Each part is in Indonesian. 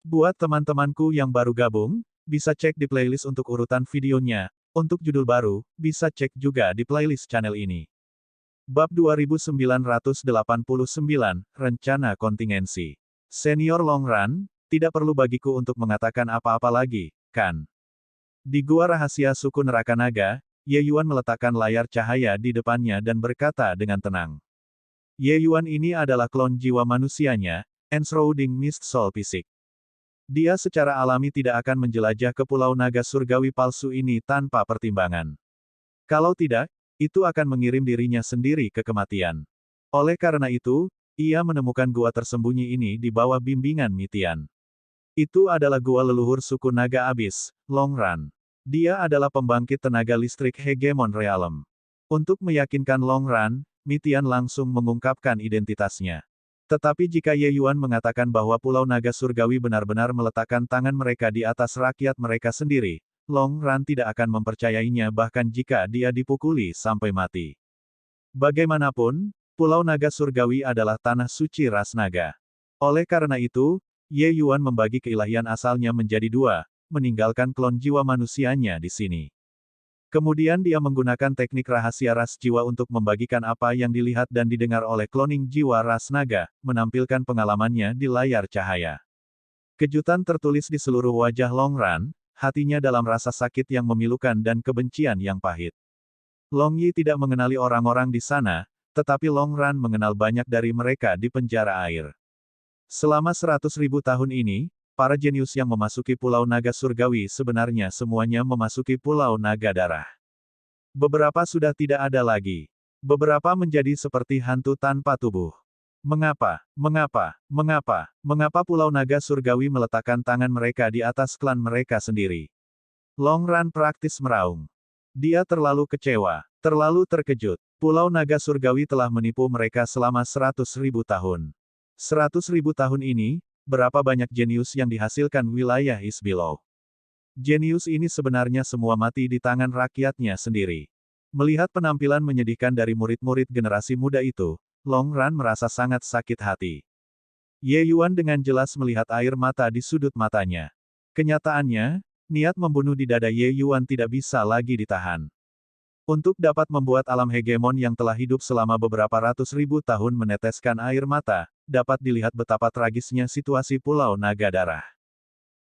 Buat teman-temanku yang baru gabung, bisa cek di playlist untuk urutan videonya. Untuk judul baru, bisa cek juga di playlist channel ini. Bab 2989, Rencana Kontingensi. Senior Long Run, tidak perlu bagiku untuk mengatakan apa-apa lagi, kan? Di gua rahasia suku neraka naga, Ye Yuan meletakkan layar cahaya di depannya dan berkata dengan tenang. Ye Yuan ini adalah klon jiwa manusianya, Enshrouding Mist Soul Fisik. Dia secara alami tidak akan menjelajah ke pulau naga surgawi palsu ini tanpa pertimbangan. Kalau tidak, itu akan mengirim dirinya sendiri ke kematian. Oleh karena itu, ia menemukan gua tersembunyi ini di bawah bimbingan Mitian. Itu adalah gua leluhur suku naga abis, Long Run. Dia adalah pembangkit tenaga listrik Hegemon Realm. Untuk meyakinkan Long Run, Mitian langsung mengungkapkan identitasnya. Tetapi jika Ye Yuan mengatakan bahwa Pulau Naga Surgawi benar-benar meletakkan tangan mereka di atas rakyat mereka sendiri, Long Run tidak akan mempercayainya bahkan jika dia dipukuli sampai mati. Bagaimanapun, Pulau Naga Surgawi adalah tanah suci ras naga. Oleh karena itu, Ye Yuan membagi keilahian asalnya menjadi dua, meninggalkan klon jiwa manusianya di sini. Kemudian dia menggunakan teknik rahasia ras jiwa untuk membagikan apa yang dilihat dan didengar oleh cloning jiwa ras naga, menampilkan pengalamannya di layar cahaya. Kejutan tertulis di seluruh wajah Long Run, hatinya dalam rasa sakit yang memilukan dan kebencian yang pahit. Long Yi tidak mengenali orang-orang di sana, tetapi Long Run mengenal banyak dari mereka di penjara air. Selama 100.000 tahun ini, para jenius yang memasuki Pulau Naga Surgawi sebenarnya semuanya memasuki Pulau Naga Darah. Beberapa sudah tidak ada lagi. Beberapa menjadi seperti hantu tanpa tubuh. Mengapa Pulau Naga Surgawi meletakkan tangan mereka di atas klan mereka sendiri? Long Run praktis meraung. Dia terlalu kecewa, terlalu terkejut. Pulau Naga Surgawi telah menipu mereka selama 100.000 tahun. 100.000 tahun ini, berapa banyak jenius yang dihasilkan wilayah East Below? Jenius ini sebenarnya semua mati di tangan rakyatnya sendiri. Melihat penampilan menyedihkan dari murid-murid generasi muda itu, Long Run merasa sangat sakit hati. Ye Yuan dengan jelas melihat air mata di sudut matanya. Kenyataannya, niat membunuh di dada Ye Yuan tidak bisa lagi ditahan. Untuk dapat membuat alam hegemon yang telah hidup selama beberapa ratus ribu tahun meneteskan air mata, dapat dilihat betapa tragisnya situasi Pulau Naga Darah.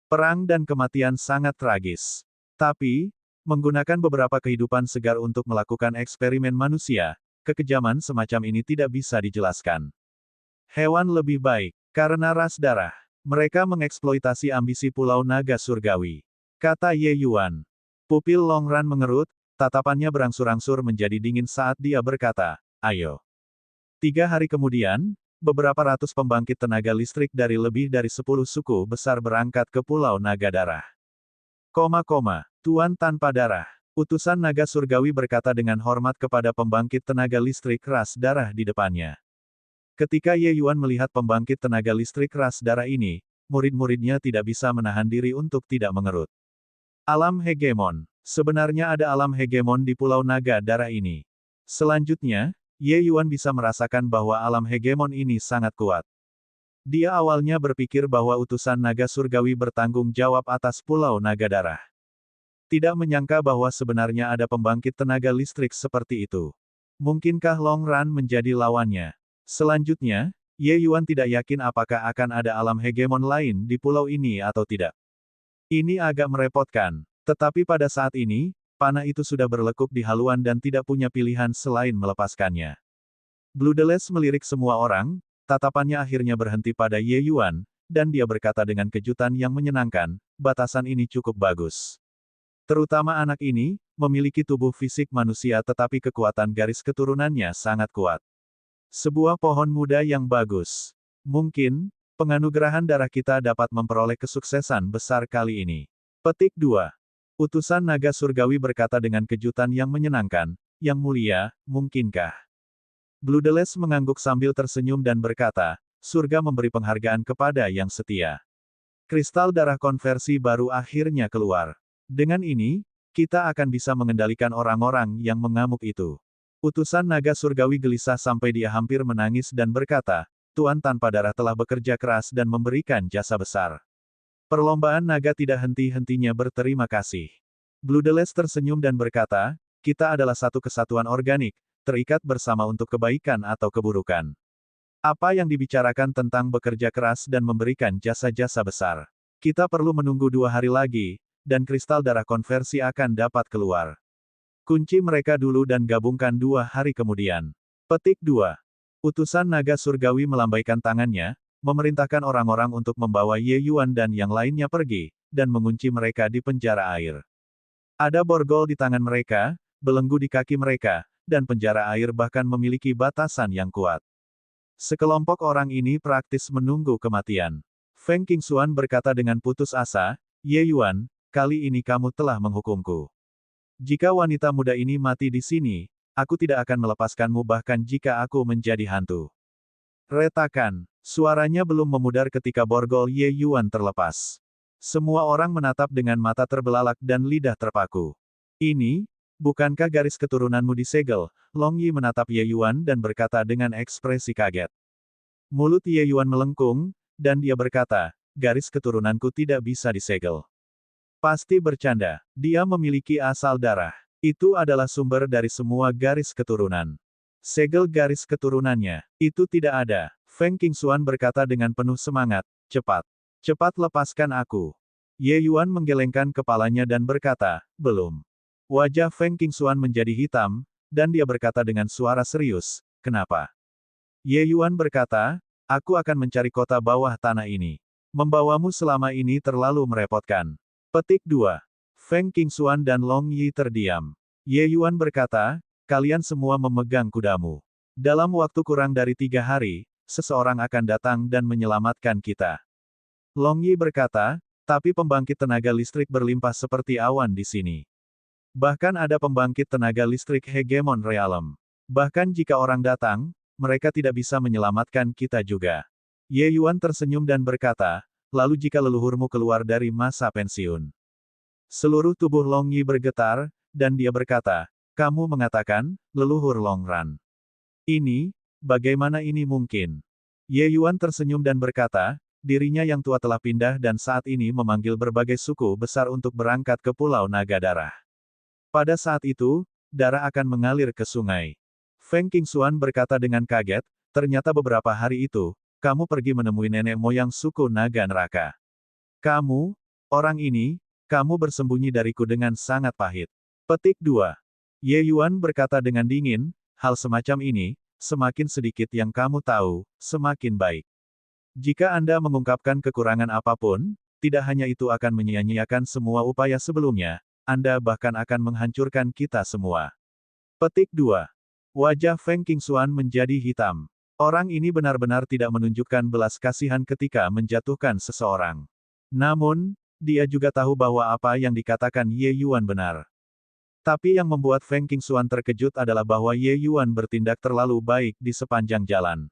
Perang dan kematian sangat tragis. Tapi, menggunakan beberapa kehidupan segar untuk melakukan eksperimen manusia, kekejaman semacam ini tidak bisa dijelaskan. Hewan lebih baik, karena ras darah. Mereka mengeksploitasi ambisi Pulau Naga Surgawi. Kata Ye Yuan. Pupil Long Run mengerut, tatapannya berangsur-angsur menjadi dingin saat dia berkata, ayo. 3 hari kemudian, beberapa ratus pembangkit tenaga listrik dari lebih dari 10 suku besar berangkat ke Pulau Naga Darah. Tuan tanpa darah. Utusan Naga Surgawi berkata dengan hormat kepada pembangkit tenaga listrik ras darah di depannya. Ketika Ye Yuan melihat pembangkit tenaga listrik ras darah ini, murid-muridnya tidak bisa menahan diri untuk tidak mengerut. Alam hegemon. Sebenarnya ada alam hegemon di Pulau Naga Darah ini. Selanjutnya, Ye Yuan bisa merasakan bahwa alam hegemon ini sangat kuat. Dia awalnya berpikir bahwa utusan naga surgawi bertanggung jawab atas Pulau Naga Darah. Tidak menyangka bahwa sebenarnya ada pembangkit tenaga listrik seperti itu. Mungkinkah Long Run menjadi lawannya? Selanjutnya, Ye Yuan tidak yakin apakah akan ada alam hegemon lain di pulau ini atau tidak. Ini agak merepotkan. Tetapi pada saat ini, panah itu sudah berlekuk di haluan dan tidak punya pilihan selain melepaskannya. Bloodless melirik semua orang, tatapannya akhirnya berhenti pada Ye Yuan, dan dia berkata dengan kejutan yang menyenangkan, batasan ini cukup bagus. Terutama anak ini, memiliki tubuh fisik manusia tetapi kekuatan garis keturunannya sangat kuat. Sebuah pohon muda yang bagus. Mungkin, penganugerahan darah kita dapat memperoleh kesuksesan besar kali ini. Petik 2. Utusan Naga Surgawi berkata dengan kejutan yang menyenangkan, Yang Mulia, mungkinkah? Bloodless mengangguk sambil tersenyum dan berkata, surga memberi penghargaan kepada yang setia. Kristal darah konversi baru akhirnya keluar. Dengan ini, kita akan bisa mengendalikan orang-orang yang mengamuk itu. Utusan Naga Surgawi gelisah sampai dia hampir menangis dan berkata, Tuan tanpa darah telah bekerja keras dan memberikan jasa besar. Perlombaan naga tidak henti-hentinya berterima kasih. Bloodless tersenyum dan berkata, kita adalah satu kesatuan organik, terikat bersama untuk kebaikan atau keburukan. Apa yang dibicarakan tentang bekerja keras dan memberikan jasa-jasa besar. Kita perlu menunggu 2 hari lagi, dan kristal darah konversi akan dapat keluar. Kunci mereka dulu dan gabungkan 2 hari kemudian. Petik 2. Utusan naga surgawi melambaikan tangannya, memerintahkan orang-orang untuk membawa Ye Yuan dan yang lainnya pergi, dan mengunci mereka di penjara air. Ada borgol di tangan mereka, belenggu di kaki mereka, dan penjara air bahkan memiliki batasan yang kuat. Sekelompok orang ini praktis menunggu kematian. Feng Qingxuan berkata dengan putus asa, Ye Yuan, kali ini kamu telah menghukumku. Jika wanita muda ini mati di sini, aku tidak akan melepaskanmu bahkan jika aku menjadi hantu. Retakan. Suaranya belum memudar ketika borgol Ye Yuan terlepas. Semua orang menatap dengan mata terbelalak dan lidah terpaku. Ini, bukankah garis keturunanmu disegel? Long Yi menatap Ye Yuan dan berkata dengan ekspresi kaget. Mulut Ye Yuan melengkung, dan dia berkata, garis keturunanku tidak bisa disegel. Pasti bercanda. Dia memiliki asal darah. Itu adalah sumber dari semua garis keturunan. Segel garis keturunannya. Itu tidak ada. Feng Qingxuan berkata dengan penuh semangat, cepat. Cepat lepaskan aku. Ye Yuan menggelengkan kepalanya dan berkata, belum. Wajah Feng Qingxuan menjadi hitam, dan dia berkata dengan suara serius, kenapa? Ye Yuan berkata, aku akan mencari kota bawah tanah ini. Membawamu selama ini terlalu merepotkan. Petik 2. Feng Qingxuan dan Long Yi terdiam. Ye Yuan berkata, kalian semua memegang kudamu. Dalam waktu kurang dari 3 hari, seseorang akan datang dan menyelamatkan kita. Long Yi berkata, tapi pembangkit tenaga listrik berlimpah seperti awan di sini. Bahkan ada pembangkit tenaga listrik hegemon realem. Bahkan jika orang datang, mereka tidak bisa menyelamatkan kita juga. Ye Yuan tersenyum dan berkata, lalu jika leluhurmu keluar dari masa pensiun. Seluruh tubuh Long Yi bergetar, dan dia berkata, kamu mengatakan, leluhur Long Ran. Ini, bagaimana ini mungkin? Ye Yuan tersenyum dan berkata, dirinya yang tua telah pindah dan saat ini memanggil berbagai suku besar untuk berangkat ke Pulau Naga Darah. Pada saat itu, darah akan mengalir ke sungai. Feng Qingxuan berkata dengan kaget, ternyata beberapa hari itu, kamu pergi menemui nenek moyang suku naga neraka. Kamu, orang ini, kamu bersembunyi dariku dengan sangat pahit. Petik 2. Ye Yuan berkata dengan dingin, hal semacam ini, semakin sedikit yang kamu tahu, semakin baik. Jika Anda mengungkapkan kekurangan apapun, tidak hanya itu akan menyia-nyiakan semua upaya sebelumnya, Anda bahkan akan menghancurkan kita semua. Petik 2. Wajah Feng Qingxuan menjadi hitam. Orang ini benar-benar tidak menunjukkan belas kasihan ketika menjatuhkan seseorang. Namun, dia juga tahu bahwa apa yang dikatakan Ye Yuan benar. Tapi yang membuat Feng Qingxuan terkejut adalah bahwa Ye Yuan bertindak terlalu baik di sepanjang jalan.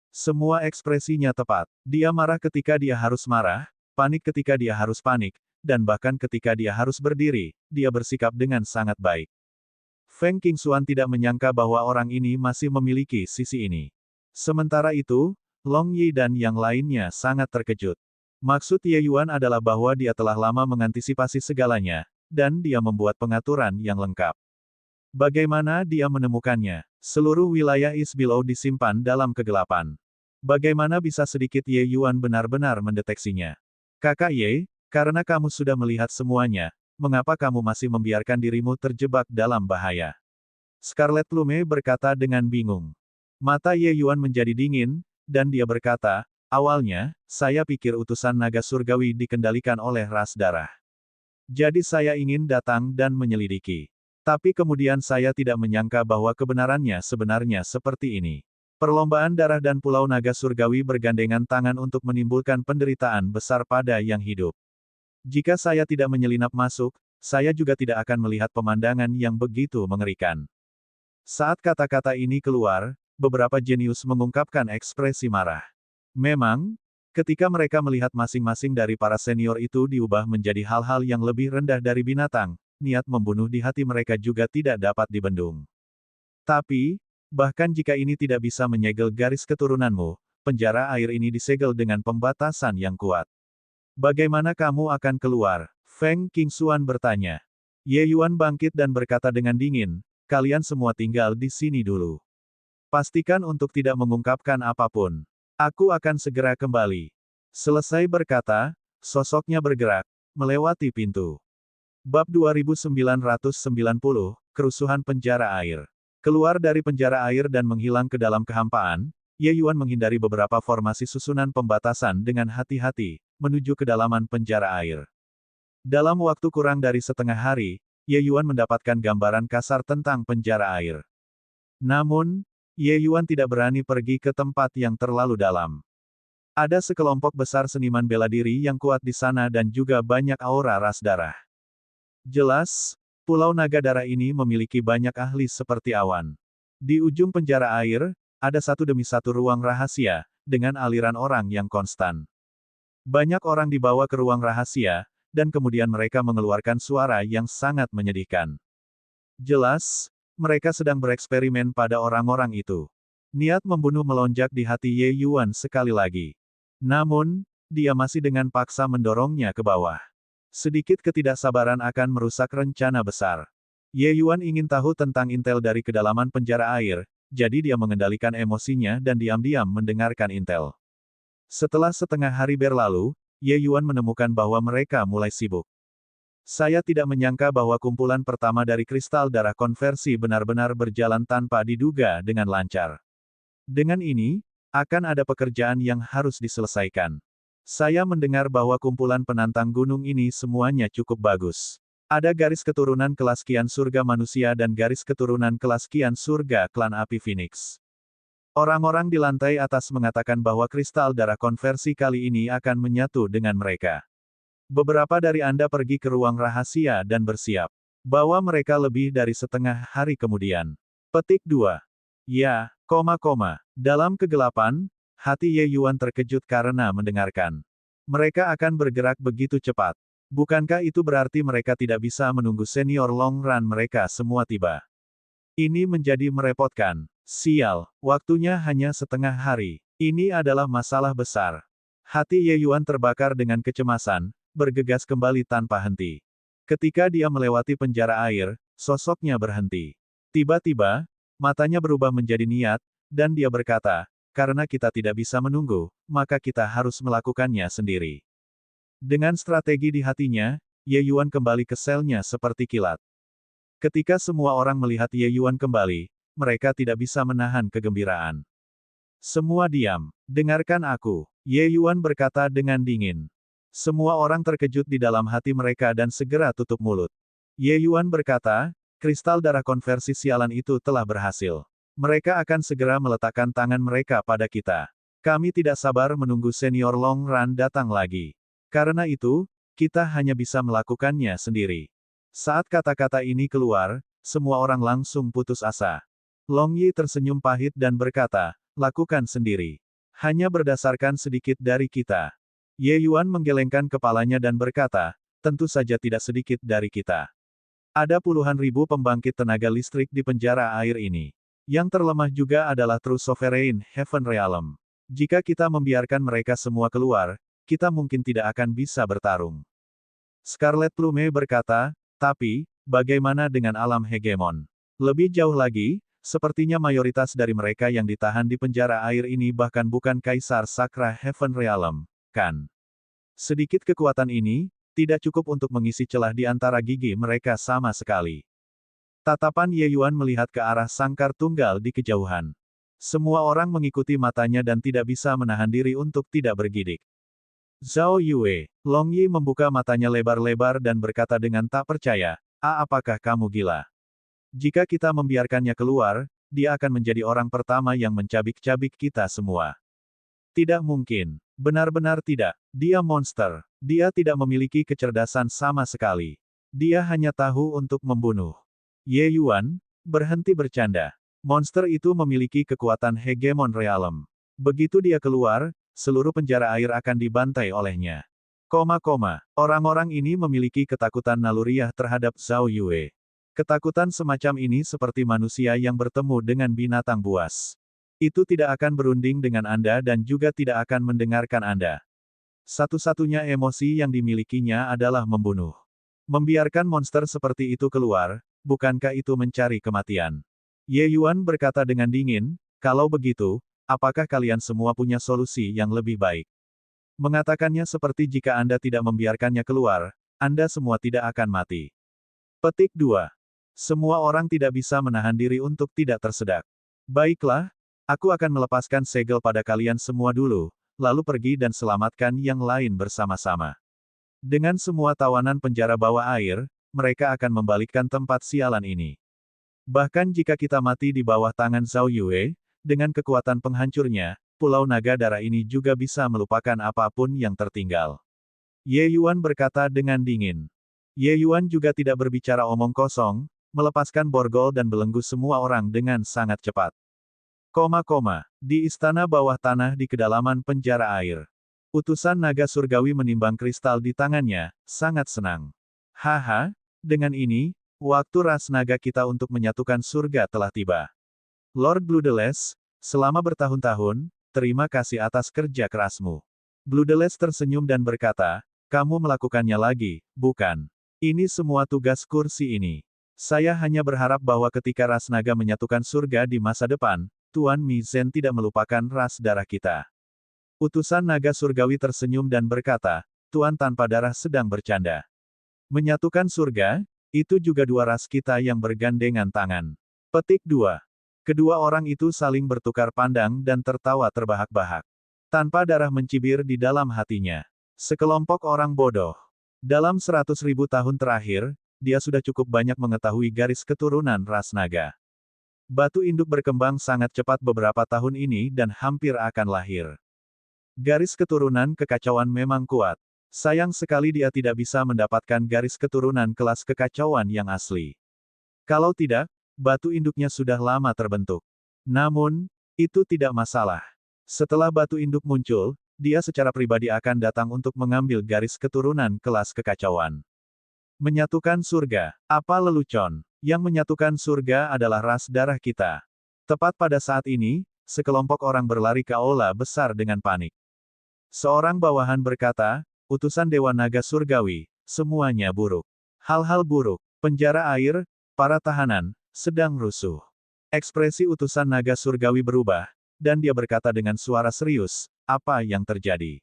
Semua ekspresinya tepat. Dia marah ketika dia harus marah, panik ketika dia harus panik, dan bahkan ketika dia harus berdiri, dia bersikap dengan sangat baik. Feng Qingxuan tidak menyangka bahwa orang ini masih memiliki sisi ini. Sementara itu, Long Yi dan yang lainnya sangat terkejut. Maksud Ye Yuan adalah bahwa dia telah lama mengantisipasi segalanya, dan dia membuat pengaturan yang lengkap. Bagaimana dia menemukannya? Seluruh wilayah East Below disimpan dalam kegelapan. Bagaimana bisa sedikit Ye Yuan benar-benar mendeteksinya? Kakak Ye, karena kamu sudah melihat semuanya, mengapa kamu masih membiarkan dirimu terjebak dalam bahaya? Scarlet Plume berkata dengan bingung. Mata Ye Yuan menjadi dingin, dan dia berkata, awalnya, saya pikir utusan naga surgawi dikendalikan oleh ras darah. Jadi saya ingin datang dan menyelidiki. Tapi kemudian saya tidak menyangka bahwa kebenarannya sebenarnya seperti ini. Perlombaan darah dan Pulau Naga Surgawi bergandengan tangan untuk menimbulkan penderitaan besar pada yang hidup. Jika saya tidak menyelinap masuk, saya juga tidak akan melihat pemandangan yang begitu mengerikan. Saat kata-kata ini keluar, beberapa jenius mengungkapkan ekspresi marah. Memang, ketika mereka melihat masing-masing dari para senior itu diubah menjadi hal-hal yang lebih rendah dari binatang, niat membunuh di hati mereka juga tidak dapat dibendung. Tapi, bahkan jika ini tidak bisa menyegel garis keturunanmu, penjara air ini disegel dengan pembatasan yang kuat. Bagaimana kamu akan keluar? Feng Qingxuan bertanya. Ye Yuan bangkit dan berkata dengan dingin, kalian semua tinggal di sini dulu. Pastikan untuk tidak mengungkapkan apapun. Aku akan segera kembali. Selesai berkata, sosoknya bergerak, melewati pintu. Bab 2990, Kerusuhan Penjara Air. Keluar dari penjara air dan menghilang ke dalam kehampaan, Ye Yuan menghindari beberapa formasi susunan pembatasan dengan hati-hati, menuju kedalaman penjara air. Dalam waktu kurang dari setengah hari, Ye Yuan mendapatkan gambaran kasar tentang penjara air. Namun, Ye Yuan tidak berani pergi ke tempat yang terlalu dalam. Ada sekelompok besar seniman bela diri yang kuat di sana dan juga banyak aura ras darah. Jelas, Pulau Naga Darah ini memiliki banyak ahli seperti awan. Di ujung penjara air, ada satu demi satu ruang rahasia, dengan aliran orang yang konstan. Banyak orang dibawa ke ruang rahasia, dan kemudian mereka mengeluarkan suara yang sangat menyedihkan. Jelas, mereka sedang bereksperimen pada orang-orang itu. Niat membunuh melonjak di hati Ye Yuan sekali lagi. Namun, dia masih dengan paksa mendorongnya ke bawah. Sedikit ketidaksabaran akan merusak rencana besar. Ye Yuan ingin tahu tentang intel dari kedalaman penjara air, jadi dia mengendalikan emosinya dan diam-diam mendengarkan intel. Setelah setengah hari berlalu, Ye Yuan menemukan bahwa mereka mulai sibuk. Saya tidak menyangka bahwa kumpulan pertama dari kristal darah konversi benar-benar berjalan tanpa diduga dengan lancar. Dengan ini, akan ada pekerjaan yang harus diselesaikan. Saya mendengar bahwa kumpulan penantang gunung ini semuanya cukup bagus. Ada garis keturunan kelas Kian Surga Manusia dan garis keturunan kelas Kian Surga Klan Api Phoenix. Orang-orang di lantai atas mengatakan bahwa kristal darah konversi kali ini akan menyatu dengan mereka. Beberapa dari Anda pergi ke ruang rahasia dan bersiap. Bawa mereka lebih dari setengah hari kemudian. Petik 2. Ya, dalam kegelapan, hati Ye Yuan terkejut karena mendengarkan. Mereka akan bergerak begitu cepat. Bukankah itu berarti mereka tidak bisa menunggu senior long run mereka semua tiba? Ini menjadi merepotkan. Sial, waktunya hanya setengah hari. Ini adalah masalah besar. Hati Ye Yuan terbakar dengan kecemasan, bergegas kembali tanpa henti. Ketika dia melewati penjara air, sosoknya berhenti. Tiba-tiba, matanya berubah menjadi niat, dan dia berkata, karena kita tidak bisa menunggu, maka kita harus melakukannya sendiri. Dengan strategi di hatinya, Ye Yuan kembali ke selnya seperti kilat. Ketika semua orang melihat Ye Yuan kembali, mereka tidak bisa menahan kegembiraan. Semua diam. Dengarkan aku, Ye Yuan berkata dengan dingin. Semua orang terkejut di dalam hati mereka dan segera tutup mulut. Ye Yuan berkata, kristal darah konversi sialan itu telah berhasil. Mereka akan segera meletakkan tangan mereka pada kita. Kami tidak sabar menunggu senior long run datang lagi. Karena itu, kita hanya bisa melakukannya sendiri. Saat kata-kata ini keluar, semua orang langsung putus asa. Long Yi tersenyum pahit dan berkata, lakukan sendiri. Hanya berdasarkan sedikit dari kita. Ye Yuan menggelengkan kepalanya dan berkata, tentu saja tidak sedikit dari kita. Ada puluhan ribu pembangkit tenaga listrik di penjara air ini. Yang terlemah juga adalah True Sovereign Heaven Realm. Jika kita membiarkan mereka semua keluar, kita mungkin tidak akan bisa bertarung. Scarlet Plume berkata, tapi, bagaimana dengan alam hegemon? Lebih jauh lagi, sepertinya mayoritas dari mereka yang ditahan di penjara air ini bahkan bukan Kaisar Sakra Heaven Realm, kan? Sedikit kekuatan ini, tidak cukup untuk mengisi celah di antara gigi mereka sama sekali. Tatapan Ye Yuan melihat ke arah sangkar tunggal di kejauhan. Semua orang mengikuti matanya dan tidak bisa menahan diri untuk tidak bergidik. Zhao Yue, Long Yi membuka matanya lebar-lebar dan berkata dengan tak percaya, apakah kamu gila? Jika kita membiarkannya keluar, dia akan menjadi orang pertama yang mencabik-cabik kita semua. Tidak mungkin. Benar-benar tidak. Dia monster. Dia tidak memiliki kecerdasan sama sekali. Dia hanya tahu untuk membunuh. Ye Yuan, berhenti bercanda. Monster itu memiliki kekuatan hegemon realem. Begitu dia keluar, seluruh penjara air akan dibantai olehnya. Orang-orang ini memiliki ketakutan naluriah terhadap Zhao Yue. Ketakutan semacam ini seperti manusia yang bertemu dengan binatang buas. Itu tidak akan berunding dengan Anda dan juga tidak akan mendengarkan Anda. Satu-satunya emosi yang dimilikinya adalah membunuh. Membiarkan monster seperti itu keluar, bukankah itu mencari kematian? Ye Yuan berkata dengan dingin, kalau begitu, apakah kalian semua punya solusi yang lebih baik? Mengatakannya seperti jika Anda tidak membiarkannya keluar, Anda semua tidak akan mati. Petik 2. Semua orang tidak bisa menahan diri untuk tidak tersedak. Baiklah, aku akan melepaskan segel pada kalian semua dulu, lalu pergi dan selamatkan yang lain bersama-sama. Dengan semua tawanan penjara bawah air, mereka akan membalikkan tempat sialan ini. Bahkan jika kita mati di bawah tangan Zhao Yue, dengan kekuatan penghancurnya, Pulau Naga Darah ini juga bisa melupakan apapun yang tertinggal. Ye Yuan berkata dengan dingin. Ye Yuan juga tidak berbicara omong kosong, melepaskan borgol dan belenggu semua orang dengan sangat cepat. Di istana bawah tanah di kedalaman penjara air. Utusan naga surgawi menimbang kristal di tangannya, sangat senang. Haha, dengan ini, waktu ras naga kita untuk menyatukan surga telah tiba. Lord Bludeless, selama bertahun-tahun, terima kasih atas kerja kerasmu. Bludeless tersenyum dan berkata, kamu melakukannya lagi, bukan? Ini semua tugas kursi ini. Saya hanya berharap bahwa ketika ras naga menyatukan surga di masa depan, Tuan Mi Zhen tidak melupakan ras darah kita. Utusan naga surgawi tersenyum dan berkata, Tuan tanpa darah sedang bercanda. Menyatukan surga, itu juga dua ras kita yang bergandengan tangan. Petik 2. Kedua orang itu saling bertukar pandang dan tertawa terbahak-bahak. Tanpa darah mencibir di dalam hatinya. Sekelompok orang bodoh. Dalam 100.000 tahun terakhir, dia sudah cukup banyak mengetahui garis keturunan ras naga. Batu induk berkembang sangat cepat beberapa tahun ini dan hampir akan lahir. Garis keturunan kekacauan memang kuat. Sayang sekali dia tidak bisa mendapatkan garis keturunan kelas kekacauan yang asli. Kalau tidak, batu induknya sudah lama terbentuk. Namun, itu tidak masalah. Setelah batu induk muncul, dia secara pribadi akan datang untuk mengambil garis keturunan kelas kekacauan. Menyatukan surga. Apa lelucon? Yang menyatukan surga adalah ras darah kita. Tepat pada saat ini, sekelompok orang berlari ke aula besar dengan panik. Seorang bawahan berkata, utusan Dewa Naga Surgawi, semuanya buruk. Hal-hal buruk, penjara air, para tahanan, sedang rusuh. Ekspresi utusan naga surgawi berubah, dan dia berkata dengan suara serius, apa yang terjadi?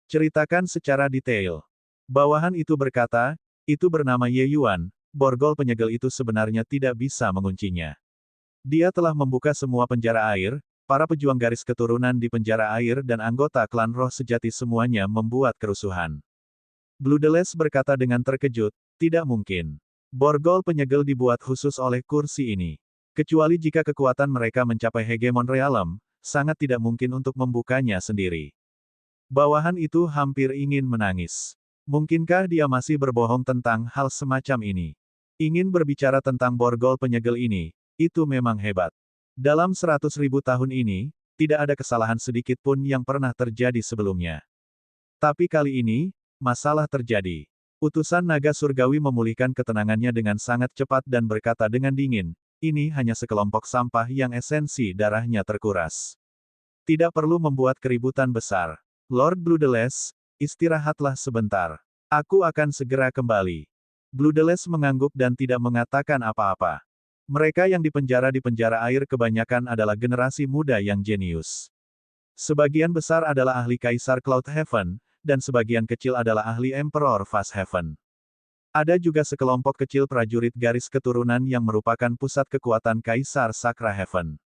Ceritakan secara detail. Bawahan itu berkata, itu bernama Ye Yuan, borgol penyegel itu sebenarnya tidak bisa menguncinya. Dia telah membuka semua penjara air, para pejuang garis keturunan di penjara air dan anggota klan roh sejati semuanya membuat kerusuhan. Bludeless berkata dengan terkejut, tidak mungkin. Borgol penyegel dibuat khusus oleh kursi ini. Kecuali jika kekuatan mereka mencapai hegemon realem, sangat tidak mungkin untuk membukanya sendiri. Bawahan itu hampir ingin menangis. Mungkinkah dia masih berbohong tentang hal semacam ini? Ingin berbicara tentang borgol penyegel ini, itu memang hebat. Dalam 100.000 tahun ini, tidak ada kesalahan sedikit pun yang pernah terjadi sebelumnya. Tapi kali ini, masalah terjadi. Utusan naga surgawi memulihkan ketenangannya dengan sangat cepat dan berkata dengan dingin, ini hanya sekelompok sampah yang esensi darahnya terkuras. Tidak perlu membuat keributan besar. Lord Bludeless, istirahatlah sebentar. Aku akan segera kembali. Bludeless mengangguk dan tidak mengatakan apa-apa. Mereka yang dipenjara di penjara air kebanyakan adalah generasi muda yang jenius. Sebagian besar adalah ahli Kaisar Cloud Heaven, dan sebagian kecil adalah ahli Emperor Fast Heaven. Ada juga sekelompok kecil prajurit garis keturunan yang merupakan pusat kekuatan Kaisar Sakra Heaven.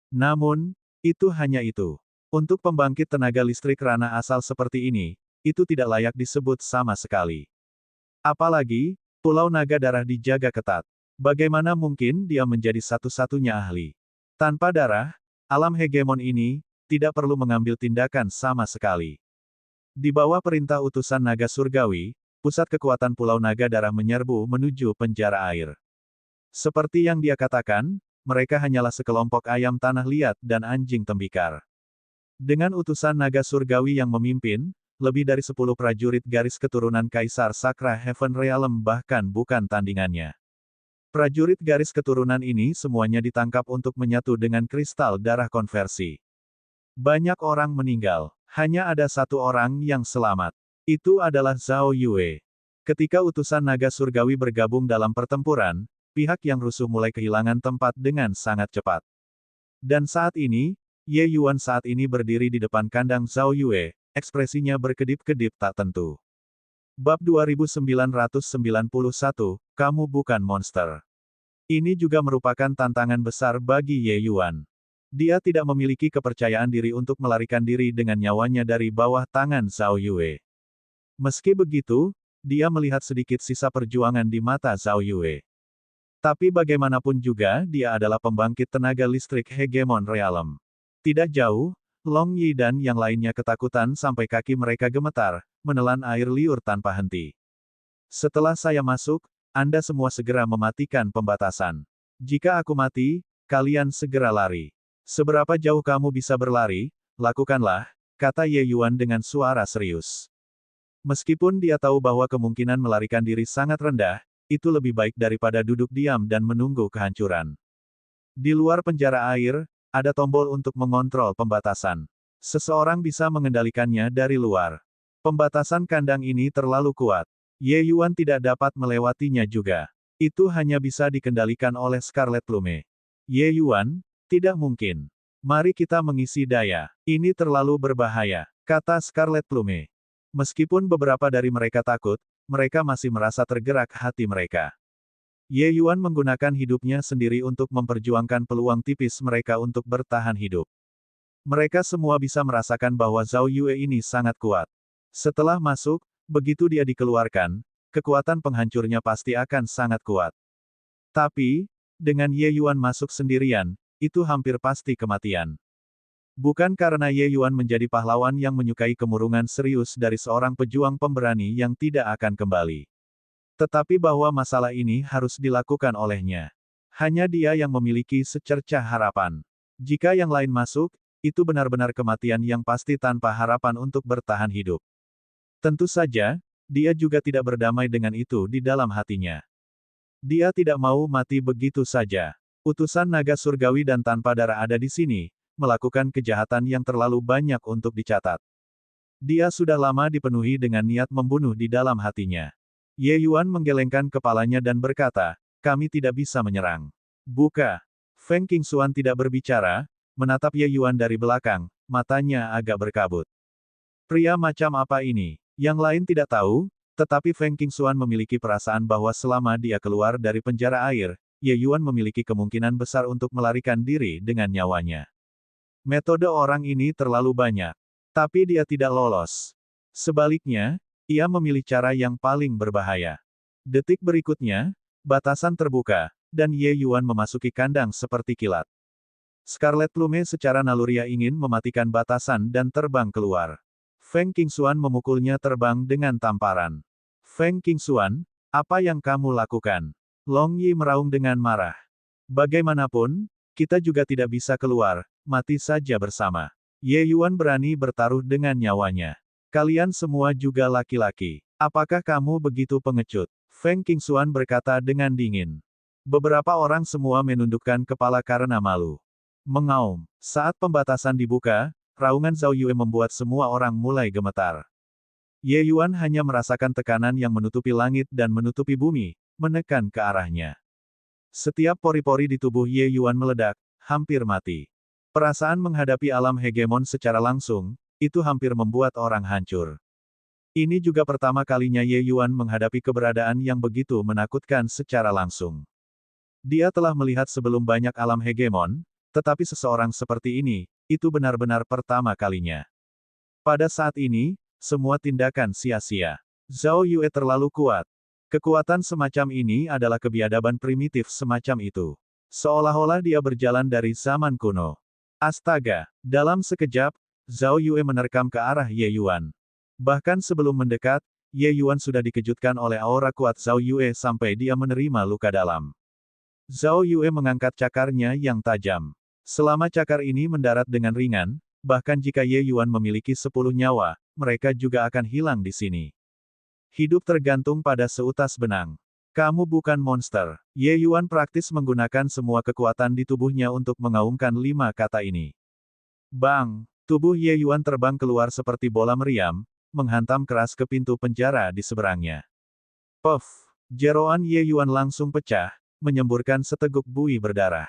Namun, itu hanya itu. Untuk pembangkit tenaga listrik ranah asal seperti ini, itu tidak layak disebut sama sekali. Apalagi, Pulau Naga Darah dijaga ketat. Bagaimana mungkin dia menjadi satu-satunya ahli? Tanpa darah, alam hegemon ini tidak perlu mengambil tindakan sama sekali. Di bawah perintah utusan naga surgawi, pusat kekuatan Pulau Naga Darah menyerbu menuju penjara air. Seperti yang dia katakan, mereka hanyalah sekelompok ayam tanah liat dan anjing tembikar. Dengan utusan naga surgawi yang memimpin, lebih dari 10 prajurit garis keturunan Kaisar Sakra Heaven Realm bahkan bukan tandingannya. Prajurit garis keturunan ini semuanya ditangkap untuk menyatu dengan kristal darah konversi. Banyak orang meninggal. Hanya ada satu orang yang selamat. Itu adalah Zhao Yue. Ketika utusan naga surgawi bergabung dalam pertempuran, pihak yang rusuh mulai kehilangan tempat dengan sangat cepat. Dan saat ini, Ye Yuan saat ini berdiri di depan kandang Zhao Yue, ekspresinya berkedip-kedip tak tentu. Bab 2991, Kamu Bukan Monster. Ini juga merupakan tantangan besar bagi Ye Yuan. Dia tidak memiliki kepercayaan diri untuk melarikan diri dengan nyawanya dari bawah tangan Zhao Yue. Meski begitu, dia melihat sedikit sisa perjuangan di mata Zhao Yue. Tapi bagaimanapun juga dia adalah pembangkit tenaga listrik hegemon realem. Tidak jauh, Long Yi dan yang lainnya ketakutan sampai kaki mereka gemetar, menelan air liur tanpa henti. Setelah saya masuk, Anda semua segera mematikan pembatasan. Jika aku mati, kalian segera lari. Seberapa jauh kamu bisa berlari, lakukanlah, kata Ye Yuan dengan suara serius. Meskipun dia tahu bahwa kemungkinan melarikan diri sangat rendah, itu lebih baik daripada duduk diam dan menunggu kehancuran. Di luar penjara air, ada tombol untuk mengontrol pembatasan. Seseorang bisa mengendalikannya dari luar. Pembatasan kandang ini terlalu kuat. Ye Yuan tidak dapat melewatinya juga. Itu hanya bisa dikendalikan oleh Scarlet Plume. Ye Yuan, tidak mungkin. Mari kita mengisi daya. Ini terlalu berbahaya, kata Scarlet Plume. Meskipun beberapa dari mereka takut, mereka masih merasa tergerak hati mereka. Ye Yuan menggunakan hidupnya sendiri untuk memperjuangkan peluang tipis mereka untuk bertahan hidup. Mereka semua bisa merasakan bahwa Zhao Yue ini sangat kuat. Setelah masuk, begitu dia dikeluarkan, kekuatan penghancurnya pasti akan sangat kuat. Tapi, dengan Ye Yuan masuk sendirian, itu hampir pasti kematian. Bukan karena Ye Yuan menjadi pahlawan yang menyukai kemurungan serius dari seorang pejuang pemberani yang tidak akan kembali. Tetapi bahwa masalah ini harus dilakukan olehnya. Hanya dia yang memiliki secercah harapan. Jika yang lain masuk, itu benar-benar kematian yang pasti tanpa harapan untuk bertahan hidup. Tentu saja, dia juga tidak berdamai dengan itu di dalam hatinya. Dia tidak mau mati begitu saja. Utusan naga surgawi dan tanpa darah ada di sini, melakukan kejahatan yang terlalu banyak untuk dicatat. Dia sudah lama dipenuhi dengan niat membunuh di dalam hatinya. Ye Yuan menggelengkan kepalanya dan berkata, kami tidak bisa menyerang. Buka. Feng Qingxuan tidak berbicara, menatap Ye Yuan dari belakang, matanya agak berkabut. Pria macam apa ini? Yang lain tidak tahu, tetapi Feng Qingxuan memiliki perasaan bahwa selama dia keluar dari penjara air, Ye Yuan memiliki kemungkinan besar untuk melarikan diri dengan nyawanya. Metode orang ini terlalu banyak. Tapi dia tidak lolos. Sebaliknya, ia memilih cara yang paling berbahaya. Detik berikutnya, batasan terbuka, dan Ye Yuan memasuki kandang seperti kilat. Scarlet Plume secara naluriah ingin mematikan batasan dan terbang keluar. Feng Qingxuan memukulnya terbang dengan tamparan. Feng Qingxuan, apa yang kamu lakukan? Long Yi meraung dengan marah. Bagaimanapun, kita juga tidak bisa keluar, mati saja bersama. Ye Yuan berani bertaruh dengan nyawanya. Kalian semua juga laki-laki. Apakah kamu begitu pengecut? Feng Qingxuan berkata dengan dingin. Beberapa orang semua menundukkan kepala karena malu. Mengaum. Saat pembatasan dibuka, raungan Zhao Yue membuat semua orang mulai gemetar. Ye Yuan hanya merasakan tekanan yang menutupi langit dan menutupi bumi, menekan ke arahnya. Setiap pori-pori di tubuh Ye Yuan meledak, hampir mati. Perasaan menghadapi alam hegemon secara langsung, itu hampir membuat orang hancur. Ini juga pertama kalinya Ye Yuan menghadapi keberadaan yang begitu menakutkan secara langsung. Dia telah melihat sebelum banyak alam hegemon, tetapi seseorang seperti ini, itu benar-benar pertama kalinya. Pada saat ini, semua tindakan sia-sia. Zhao Yue terlalu kuat. Kekuatan semacam ini adalah kebiadaban primitif semacam itu. Seolah-olah dia berjalan dari zaman kuno. Astaga, dalam sekejap, Zhao Yue menerkam ke arah Ye Yuan. Bahkan sebelum mendekat, Ye Yuan sudah dikejutkan oleh aura kuat Zhao Yue sampai dia menerima luka dalam. Zhao Yue mengangkat cakarnya yang tajam. Selama cakar ini mendarat dengan ringan, bahkan jika Ye Yuan memiliki 10 nyawa, mereka juga akan hilang di sini. Hidup tergantung pada seutas benang. Kamu bukan monster. Ye Yuan praktis menggunakan semua kekuatan di tubuhnya untuk mengaumkan 5 kata ini. Bang! Tubuh Ye Yuan terbang keluar seperti bola meriam, menghantam keras ke pintu penjara di seberangnya. Puff! Jeroan Ye Yuan langsung pecah, menyemburkan seteguk buih berdarah.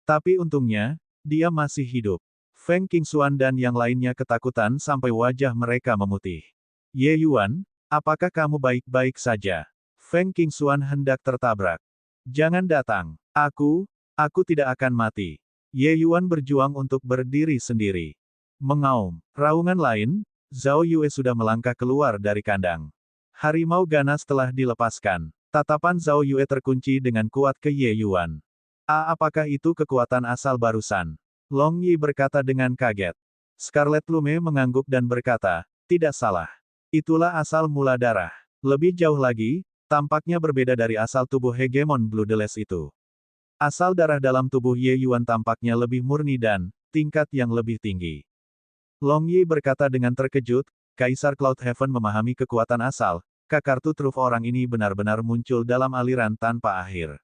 Tapi untungnya, dia masih hidup. Feng Qingxuan dan yang lainnya ketakutan sampai wajah mereka memutih. Ye Yuan, apakah kamu baik-baik saja? Feng Qingxuan hendak tertabrak. Jangan datang. Aku tidak akan mati. Ye Yuan berjuang untuk berdiri sendiri. Mengaum. Raungan lain, Zhao Yue sudah melangkah keluar dari kandang. Harimau ganas telah dilepaskan. Tatapan Zhao Yue terkunci dengan kuat ke Ye Yuan. Apakah itu kekuatan asal barusan? Long Yi berkata dengan kaget. Scarlet Plume mengangguk dan berkata, tidak salah. Itulah asal mula darah. Lebih jauh lagi, tampaknya berbeda dari asal tubuh hegemon Bloodless itu. Asal darah dalam tubuh Ye Yuan tampaknya lebih murni dan tingkat yang lebih tinggi. Long Yi berkata dengan terkejut, Kaisar Cloudhaven memahami kekuatan asal, kartu truf orang ini benar-benar muncul dalam aliran tanpa akhir.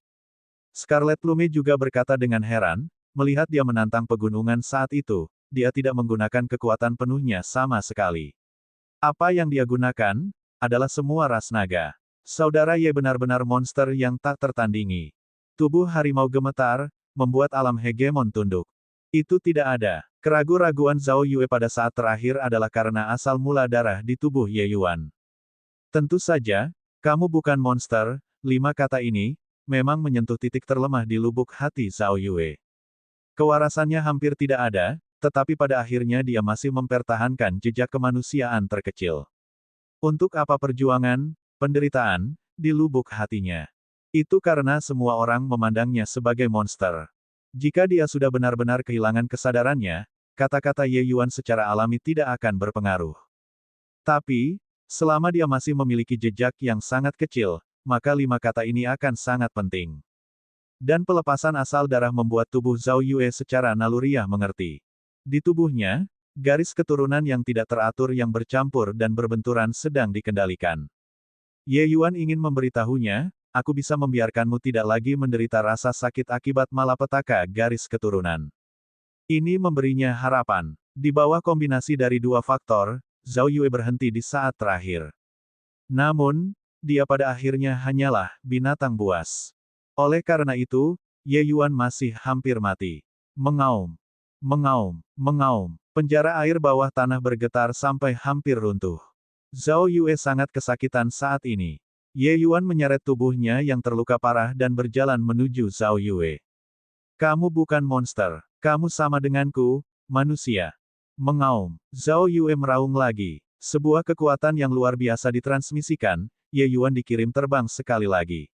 Scarlet Plume juga berkata dengan heran, melihat dia menantang pegunungan saat itu, dia tidak menggunakan kekuatan penuhnya sama sekali. Apa yang dia gunakan, adalah semua ras naga. Saudara Ye benar-benar monster yang tak tertandingi. Tubuh harimau gemetar, membuat alam hegemon tunduk. Itu tidak ada. Keraguan-raguan Zhao Yue pada saat terakhir adalah karena asal mula darah di tubuh Ye Yuan. Tentu saja, kamu bukan monster, 5 kata ini, memang menyentuh titik terlemah di lubuk hati Zhao Yue. Kewarasannya hampir tidak ada, tetapi pada akhirnya dia masih mempertahankan jejak kemanusiaan terkecil. Untuk apa perjuangan, penderitaan, di lubuk hatinya? Itu karena semua orang memandangnya sebagai monster. Jika dia sudah benar-benar kehilangan kesadarannya, kata-kata Ye Yuan secara alami tidak akan berpengaruh. Tapi, selama dia masih memiliki jejak yang sangat kecil, maka 5 kata ini akan sangat penting. Dan pelepasan asal darah membuat tubuh Zhao Yue secara naluriah mengerti. Di tubuhnya, garis keturunan yang tidak teratur yang bercampur dan berbenturan sedang dikendalikan. Ye Yuan ingin memberitahunya, aku bisa membiarkanmu tidak lagi menderita rasa sakit akibat malapetaka garis keturunan. Ini memberinya harapan. Di bawah kombinasi dari 2 faktor, Zhao Yue berhenti di saat terakhir. Namun, dia pada akhirnya hanyalah binatang buas. Oleh karena itu, Ye Yuan masih hampir mati. Mengaum. Mengaum. Mengaum. Penjara air bawah tanah bergetar sampai hampir runtuh. Zhao Yue sangat kesakitan saat ini. Ye Yuan menyeret tubuhnya yang terluka parah dan berjalan menuju Zhao Yue. Kamu bukan monster. Kamu sama denganku, manusia. Mengaum. Zhao Yue meraung lagi. Sebuah kekuatan yang luar biasa ditransmisikan, Ye Yuan dikirim terbang sekali lagi.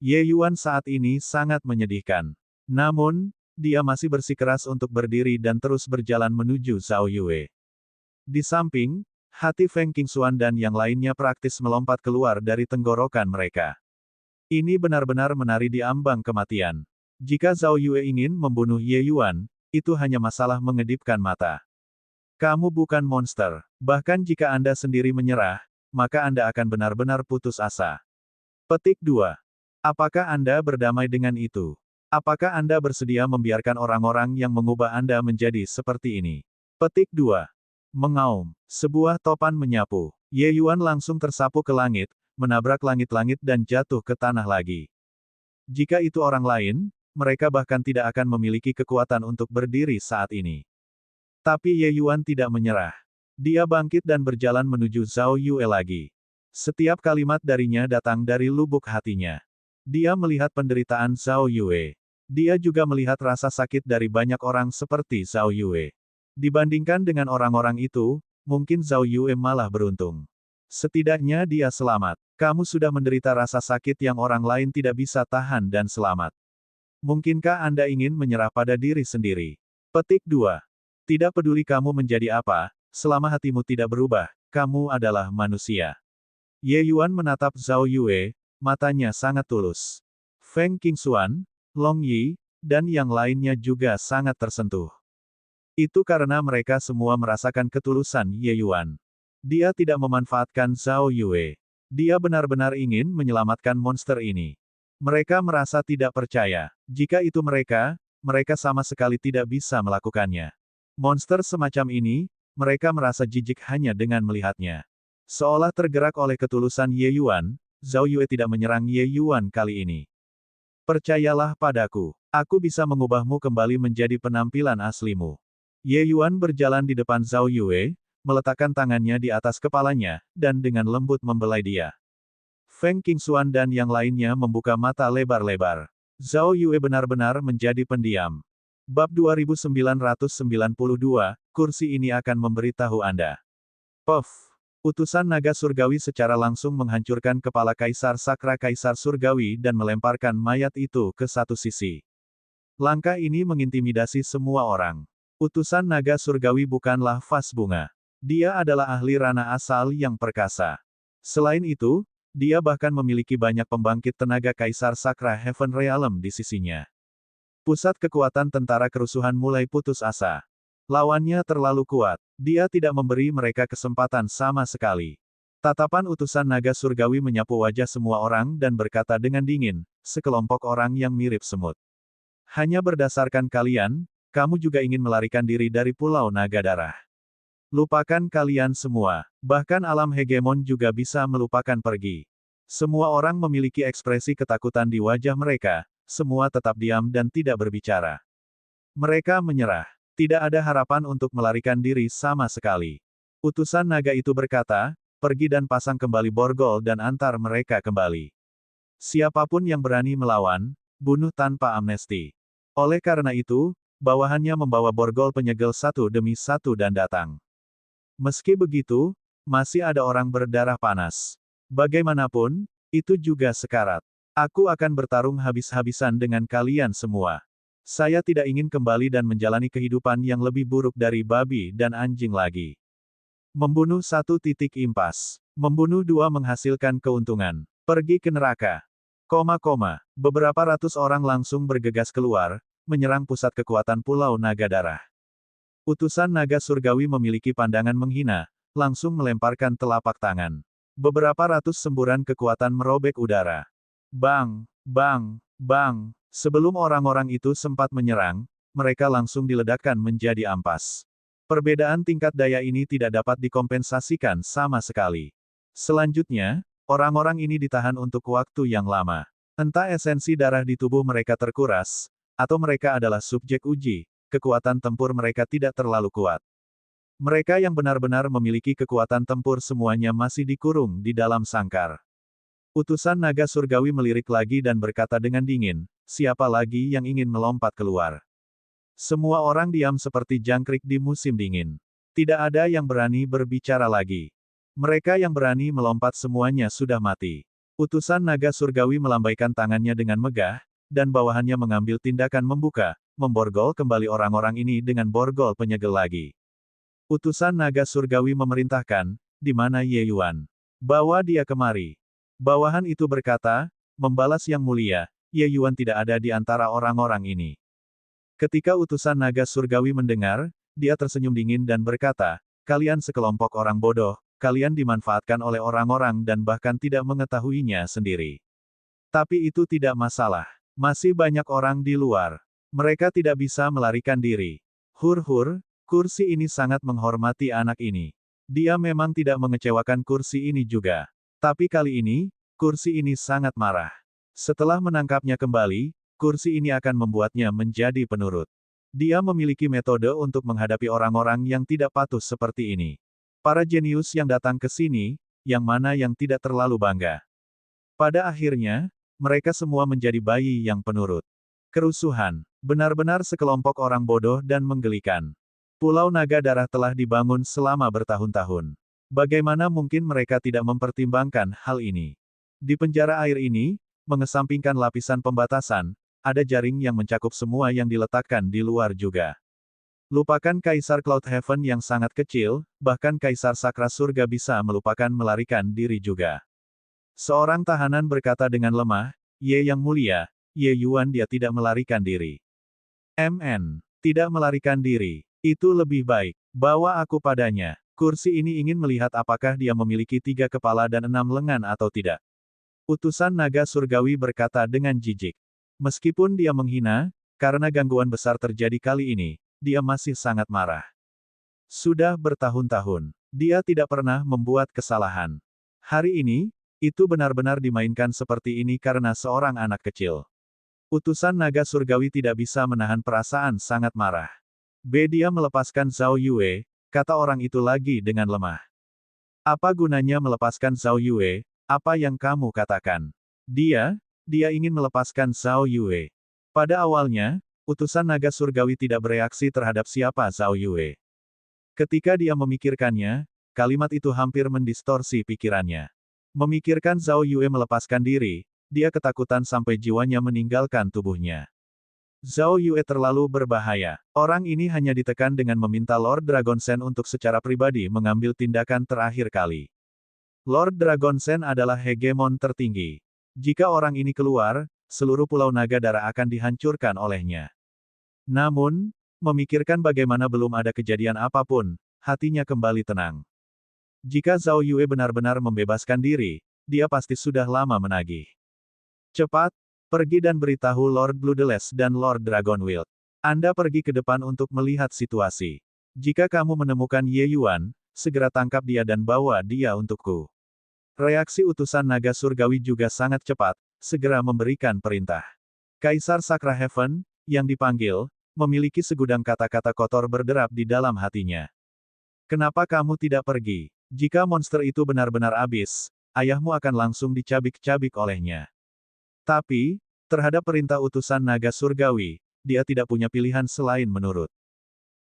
Ye Yuan saat ini sangat menyedihkan. Namun, dia masih bersikeras untuk berdiri dan terus berjalan menuju Zhao Yue. Di samping, hati Feng Qingxuan dan yang lainnya praktis melompat keluar dari tenggorokan mereka. Ini benar-benar menari di ambang kematian. Jika Zhao Yue ingin membunuh Ye Yuan, itu hanya masalah mengedipkan mata. Kamu bukan monster. Bahkan jika Anda sendiri menyerah, maka Anda akan benar-benar putus asa. Petik 2. Apakah Anda berdamai dengan itu? Apakah Anda bersedia membiarkan orang-orang yang mengubah Anda menjadi seperti ini? Petik 2. Mengaum. Sebuah topan menyapu. Ye Yuan langsung tersapu ke langit, menabrak langit-langit dan jatuh ke tanah lagi. Jika itu orang lain, mereka bahkan tidak akan memiliki kekuatan untuk berdiri saat ini. Tapi Ye Yuan tidak menyerah. Dia bangkit dan berjalan menuju Zhao Yue lagi. Setiap kalimat darinya datang dari lubuk hatinya. Dia melihat penderitaan Zhao Yue. Dia juga melihat rasa sakit dari banyak orang seperti Zhao Yue. Dibandingkan dengan orang-orang itu, mungkin Zhao Yue malah beruntung. Setidaknya dia selamat. Kamu sudah menderita rasa sakit yang orang lain tidak bisa tahan dan selamat. Mungkinkah Anda ingin menyerah pada diri sendiri? Petik 2. Tidak peduli kamu menjadi apa, selama hatimu tidak berubah, kamu adalah manusia. Ye Yuan menatap Zhao Yue, matanya sangat tulus. Feng Qingxuan, Long Yi, dan yang lainnya juga sangat tersentuh. Itu karena mereka semua merasakan ketulusan Ye Yuan. Dia tidak memanfaatkan Zhao Yue. Dia benar-benar ingin menyelamatkan monster ini. Mereka merasa tidak percaya. Jika itu mereka sama sekali tidak bisa melakukannya. Monster semacam ini, mereka merasa jijik hanya dengan melihatnya. Seolah tergerak oleh ketulusan Ye Yuan, Zhao Yue tidak menyerang Ye Yuan kali ini. Percayalah padaku, aku bisa mengubahmu kembali menjadi penampilan aslimu. Ye Yuan berjalan di depan Zhao Yue, meletakkan tangannya di atas kepalanya, dan dengan lembut membelai dia. Feng Qingxuan dan yang lainnya membuka mata lebar-lebar. Zhao Yue benar-benar menjadi pendiam. Bab 2992, kursi ini akan memberitahu Anda. Puff! Utusan naga surgawi secara langsung menghancurkan kepala Kaisar Sakra Kaisar Surgawi dan melemparkan mayat itu ke satu sisi. Langkah ini mengintimidasi semua orang. Utusan naga surgawi bukanlah vas bunga. Dia adalah ahli ranah asal yang perkasa. Selain itu, dia bahkan memiliki banyak pembangkit tenaga Kaisar Sakra Heaven Realm di sisinya. Pusat kekuatan tentara kerusuhan mulai putus asa. Lawannya terlalu kuat. Dia tidak memberi mereka kesempatan sama sekali. Tatapan utusan naga surgawi menyapu wajah semua orang dan berkata dengan dingin, sekelompok orang yang mirip semut. Hanya berdasarkan kalian, kamu juga ingin melarikan diri dari Pulau Naga Darah. Lupakan kalian semua. Bahkan alam hegemon juga bisa melupakan pergi. Semua orang memiliki ekspresi ketakutan di wajah mereka, semua tetap diam dan tidak berbicara. Mereka menyerah. Tidak ada harapan untuk melarikan diri sama sekali. Utusan naga itu berkata, pergi dan pasang kembali borgol dan antar mereka kembali. Siapapun yang berani melawan, bunuh tanpa amnesti. Oleh karena itu, bawahannya membawa borgol penyegel satu demi satu dan datang. Meski begitu, masih ada orang berdarah panas. Bagaimanapun, itu juga sekarat. Aku akan bertarung habis-habisan dengan kalian semua. Saya tidak ingin kembali dan menjalani kehidupan yang lebih buruk dari babi dan anjing lagi. Membunuh satu titik impas. Membunuh dua menghasilkan keuntungan. Pergi ke neraka. Beberapa ratus orang langsung bergegas keluar, menyerang pusat kekuatan Pulau Naga Darah. Utusan naga surgawi memiliki pandangan menghina, langsung melemparkan telapak tangan. Beberapa ratus semburan kekuatan merobek udara. Bang, bang, bang. Sebelum orang-orang itu sempat menyerang, mereka langsung diledakkan menjadi ampas. Perbedaan tingkat daya ini tidak dapat dikompensasikan sama sekali. Selanjutnya, orang-orang ini ditahan untuk waktu yang lama. Entah esensi darah di tubuh mereka terkuras, atau mereka adalah subjek uji. Kekuatan tempur mereka tidak terlalu kuat. Mereka yang benar-benar memiliki kekuatan tempur semuanya masih dikurung di dalam sangkar. Utusan naga surgawi melirik lagi dan berkata dengan dingin, siapa lagi yang ingin melompat keluar? Semua orang diam seperti jangkrik di musim dingin. Tidak ada yang berani berbicara lagi. Mereka yang berani melompat semuanya sudah mati. Utusan naga surgawi melambaikan tangannya dengan megah, dan bawahannya mengambil tindakan memborgol kembali orang-orang ini dengan borgol penyegel lagi. Utusan naga surgawi memerintahkan, di mana Ye Yuan? Bawa dia kemari. Bawahan itu berkata, membalas yang mulia, Ye Yuan tidak ada di antara orang-orang ini. Ketika utusan naga surgawi mendengar, dia tersenyum dingin dan berkata, kalian sekelompok orang bodoh, kalian dimanfaatkan oleh orang-orang dan bahkan tidak mengetahuinya sendiri. Tapi itu tidak masalah. Masih banyak orang di luar. Mereka tidak bisa melarikan diri. Hur-hur, kursi ini sangat menghormati anak ini. Dia memang tidak mengecewakan kursi ini juga. Tapi kali ini, kursi ini sangat marah. Setelah menangkapnya kembali, kursi ini akan membuatnya menjadi penurut. Dia memiliki metode untuk menghadapi orang-orang yang tidak patuh seperti ini. Para jenius yang datang ke sini, yang mana yang tidak terlalu bangga. Pada akhirnya, mereka semua menjadi bayi yang penurut. Kerusuhan. Benar-benar sekelompok orang bodoh dan menggelikan. Pulau Naga Darah telah dibangun selama bertahun-tahun. Bagaimana mungkin mereka tidak mempertimbangkan hal ini? Di penjara air ini, mengesampingkan lapisan pembatasan, ada jaring yang mencakup semua yang diletakkan di luar juga. Lupakan Kaisar Cloud Heaven yang sangat kecil, bahkan Kaisar Sakra Surga bisa melupakan melarikan diri juga. Seorang tahanan berkata dengan lemah, Ye yang mulia, Ye Yuan dia tidak melarikan diri. Tidak melarikan diri. Itu lebih baik. Bawa aku padanya. Kursi ini ingin melihat apakah dia memiliki 3 kepala dan 6 lengan atau tidak. Utusan naga surgawi berkata dengan jijik. Meskipun dia menghina, karena gangguan besar terjadi kali ini, dia masih sangat marah. Sudah bertahun-tahun, dia tidak pernah membuat kesalahan. Hari ini, itu benar-benar dimainkan seperti ini karena seorang anak kecil. Utusan naga surgawi tidak bisa menahan perasaan sangat marah. Dia melepaskan Zhao Yue, kata orang itu lagi dengan lemah. Apa gunanya melepaskan Zhao Yue, apa yang kamu katakan? Dia ingin melepaskan Zhao Yue. Pada awalnya, utusan naga surgawi tidak bereaksi terhadap siapa Zhao Yue. Ketika dia memikirkannya, kalimat itu hampir mendistorsi pikirannya. Memikirkan Zhao Yue melepaskan diri, dia ketakutan sampai jiwanya meninggalkan tubuhnya. Zhao Yue terlalu berbahaya. Orang ini hanya ditekan dengan meminta Lord Dragon Shen untuk secara pribadi mengambil tindakan terakhir kali. Lord Dragon Shen adalah hegemon tertinggi. Jika orang ini keluar, seluruh Pulau Naga Dara akan dihancurkan olehnya. Namun, memikirkan bagaimana belum ada kejadian apapun, hatinya kembali tenang. Jika Zhao Yue benar-benar membebaskan diri, dia pasti sudah lama menagih. Cepat, pergi dan beritahu Lord Bloodless dan Lord Dragonwild. Anda pergi ke depan untuk melihat situasi. Jika kamu menemukan Ye Yuan, segera tangkap dia dan bawa dia untukku. Reaksi utusan naga surgawi juga sangat cepat, segera memberikan perintah. Kaisar Sakra Heaven, yang dipanggil, memiliki segudang kata-kata kotor berderap di dalam hatinya. Kenapa kamu tidak pergi? Jika monster itu benar-benar habis, ayahmu akan langsung dicabik-cabik olehnya. Tapi, terhadap perintah utusan naga surgawi, dia tidak punya pilihan selain menurut.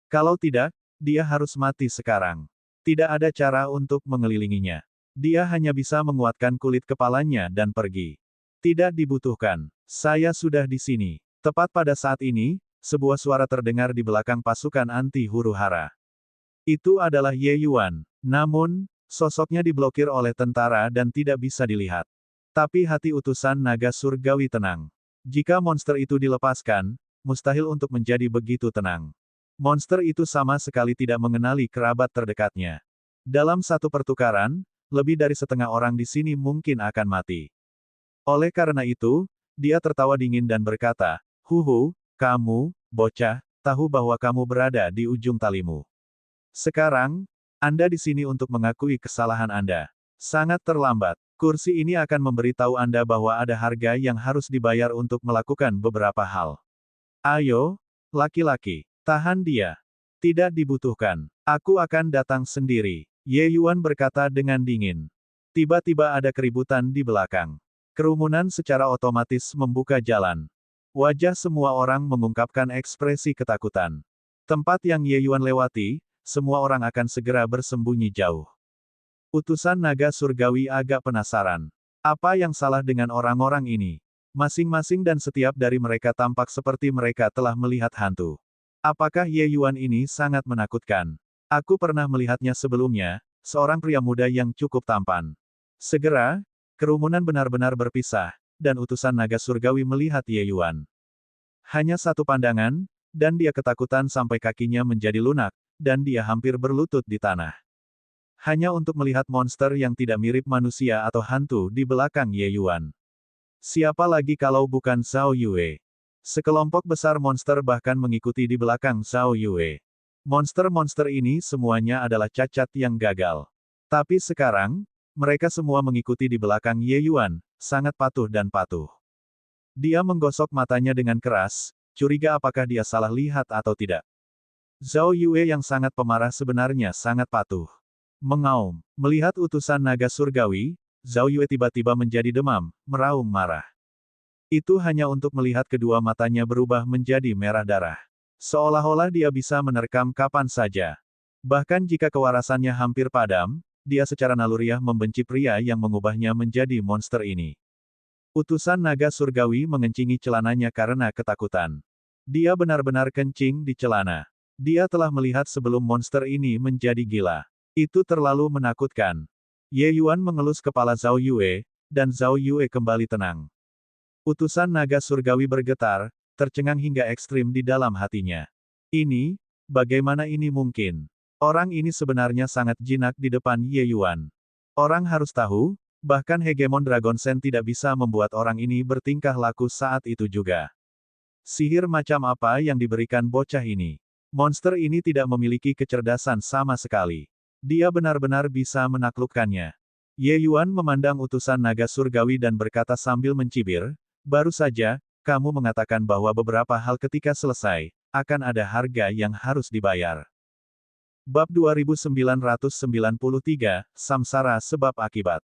Kalau tidak, dia harus mati sekarang. Tidak ada cara untuk mengelilinginya. Dia hanya bisa menguatkan kulit kepalanya dan pergi. Tidak dibutuhkan. Saya sudah di sini. Tepat pada saat ini, sebuah suara terdengar di belakang pasukan anti huru-hara. Itu adalah Ye Yuan. Namun, sosoknya diblokir oleh tentara dan tidak bisa dilihat. Tapi hati utusan naga surgawi tenang. Jika monster itu dilepaskan, mustahil untuk menjadi begitu tenang. Monster itu sama sekali tidak mengenali kerabat terdekatnya. Dalam satu pertukaran, lebih dari setengah orang di sini mungkin akan mati. Oleh karena itu, dia tertawa dingin dan berkata, "Huhu, kamu, bocah, tahu bahwa kamu berada di ujung talimu. Sekarang, Anda di sini untuk mengakui kesalahan Anda. Sangat terlambat. Kursi ini akan memberitahu Anda bahwa ada harga yang harus dibayar untuk melakukan beberapa hal. Ayo, laki-laki, tahan dia. Tidak dibutuhkan. Aku akan datang sendiri." Ye Yuan berkata dengan dingin. Tiba-tiba ada keributan di belakang. Kerumunan secara otomatis membuka jalan. Wajah semua orang mengungkapkan ekspresi ketakutan. Tempat yang Ye Yuan lewati, semua orang akan segera bersembunyi jauh. Utusan naga surgawi agak penasaran. Apa yang salah dengan orang-orang ini? Masing-masing dan setiap dari mereka tampak seperti mereka telah melihat hantu. Apakah Ye Yuan ini sangat menakutkan? Aku pernah melihatnya sebelumnya, seorang pria muda yang cukup tampan. Segera, kerumunan benar-benar berpisah, dan utusan naga surgawi melihat Ye Yuan. Hanya satu pandangan, dan dia ketakutan sampai kakinya menjadi lunak, dan dia hampir berlutut di tanah. Hanya untuk melihat monster yang tidak mirip manusia atau hantu di belakang Ye Yuan. Siapa lagi kalau bukan Zhao Yue? Sekelompok besar monster bahkan mengikuti di belakang Zhao Yue. Monster-monster ini semuanya adalah cacat yang gagal. Tapi sekarang, mereka semua mengikuti di belakang Ye Yuan, sangat patuh dan patuh. Dia menggosok matanya dengan keras, curiga apakah dia salah lihat atau tidak. Zhao Yue yang sangat pemarah sebenarnya sangat patuh. Mengaum, melihat utusan naga surgawi, Zhao Yue tiba-tiba menjadi demam, meraung marah. Itu hanya untuk melihat kedua matanya berubah menjadi merah darah. Seolah-olah dia bisa menerkam kapan saja. Bahkan jika kewarasannya hampir padam, dia secara naluriah membenci pria yang mengubahnya menjadi monster ini. Utusan naga surgawi mengencingi celananya karena ketakutan. Dia benar-benar kencing di celana. Dia telah melihat sebelum monster ini menjadi gila. Itu terlalu menakutkan. Ye Yuan mengelus kepala Zhao Yue, dan Zhao Yue kembali tenang. Utusan naga surgawi bergetar, tercengang hingga ekstrim di dalam hatinya. Ini, bagaimana ini mungkin? Orang ini sebenarnya sangat jinak di depan Ye Yuan. Orang harus tahu, bahkan hegemon Dragon Shen tidak bisa membuat orang ini bertingkah laku saat itu juga. Sihir macam apa yang diberikan bocah ini? Monster ini tidak memiliki kecerdasan sama sekali. Dia benar-benar bisa menaklukkannya. Ye Yuan memandang utusan naga surgawi dan berkata sambil mencibir, baru saja, kamu mengatakan bahwa beberapa hal ketika selesai, akan ada harga yang harus dibayar. Bab 2993, Samsara Sebab Akibat.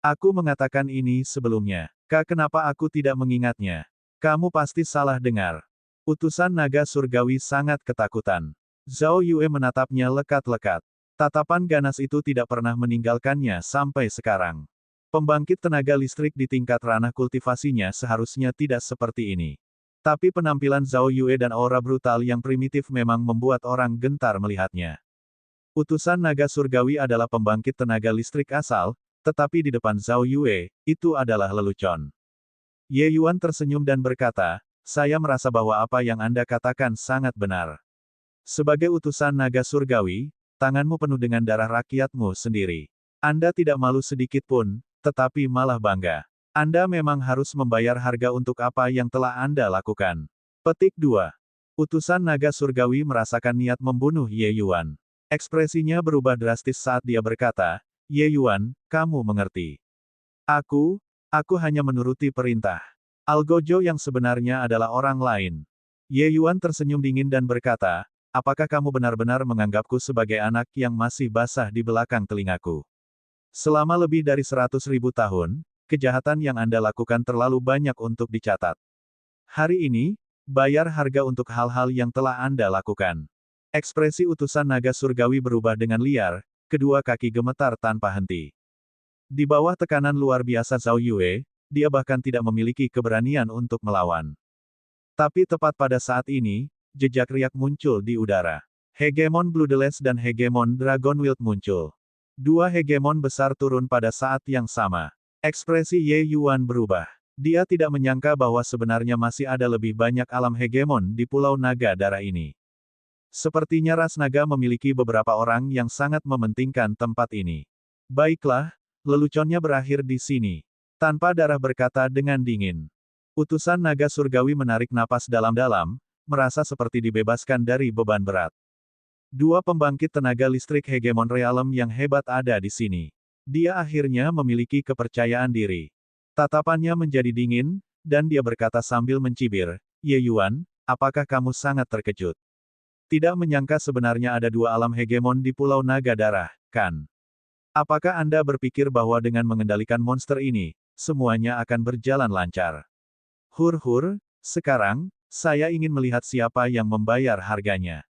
Aku mengatakan ini sebelumnya. Kenapa aku tidak mengingatnya? Kamu pasti salah dengar. Utusan naga surgawi sangat ketakutan. Zhao Yue menatapnya lekat-lekat. Tatapan ganas itu tidak pernah meninggalkannya sampai sekarang. Pembangkit tenaga listrik di tingkat ranah kultivasinya seharusnya tidak seperti ini. Tapi penampilan Zhao Yue dan aura brutal yang primitif memang membuat orang gentar melihatnya. Utusan naga surgawi adalah pembangkit tenaga listrik asal, tetapi di depan Zhao Yue, itu adalah lelucon. Ye Yuan tersenyum dan berkata, saya merasa bahwa apa yang Anda katakan sangat benar. Sebagai utusan naga surgawi, tanganmu penuh dengan darah rakyatmu sendiri. Anda tidak malu sedikit pun, tetapi malah bangga. Anda memang harus membayar harga untuk apa yang telah Anda lakukan. Petik 2. Utusan naga surgawi merasakan niat membunuh Ye Yuan. Ekspresinya berubah drastis saat dia berkata, Ye Yuan, kamu mengerti. Aku hanya menuruti perintah. Algojo yang sebenarnya adalah orang lain. Ye Yuan tersenyum dingin dan berkata, apakah kamu benar-benar menganggapku sebagai anak yang masih basah di belakang telingaku? Selama lebih dari 100.000 tahun, kejahatan yang Anda lakukan terlalu banyak untuk dicatat. Hari ini, bayar harga untuk hal-hal yang telah Anda lakukan. Ekspresi utusan naga surgawi berubah dengan liar, kedua kaki gemetar tanpa henti. Di bawah tekanan luar biasa Zhao Yue, dia bahkan tidak memiliki keberanian untuk melawan. Tapi tepat pada saat ini, jejak riak muncul di udara. Hegemon Bloodless dan Hegemon Dragonwild muncul. Dua hegemon besar turun pada saat yang sama. Ekspresi Ye Yuan berubah. Dia tidak menyangka bahwa sebenarnya masih ada lebih banyak alam hegemon di Pulau Naga Darah ini. Sepertinya ras naga memiliki beberapa orang yang sangat mementingkan tempat ini. Baiklah, leluconnya berakhir di sini. Tanpa darah berkata dengan dingin. Utusan naga surgawi menarik napas dalam-dalam, merasa seperti dibebaskan dari beban berat. Dua pembangkit tenaga listrik hegemon realem yang hebat ada di sini. Dia akhirnya memiliki kepercayaan diri. Tatapannya menjadi dingin, dan dia berkata sambil mencibir, Ye Yuan, apakah kamu sangat terkejut? Tidak menyangka sebenarnya ada dua alam hegemon di Pulau Naga Darah, kan? Apakah Anda berpikir bahwa dengan mengendalikan monster ini, semuanya akan berjalan lancar? Hur-hur, sekarang, saya ingin melihat siapa yang membayar harganya.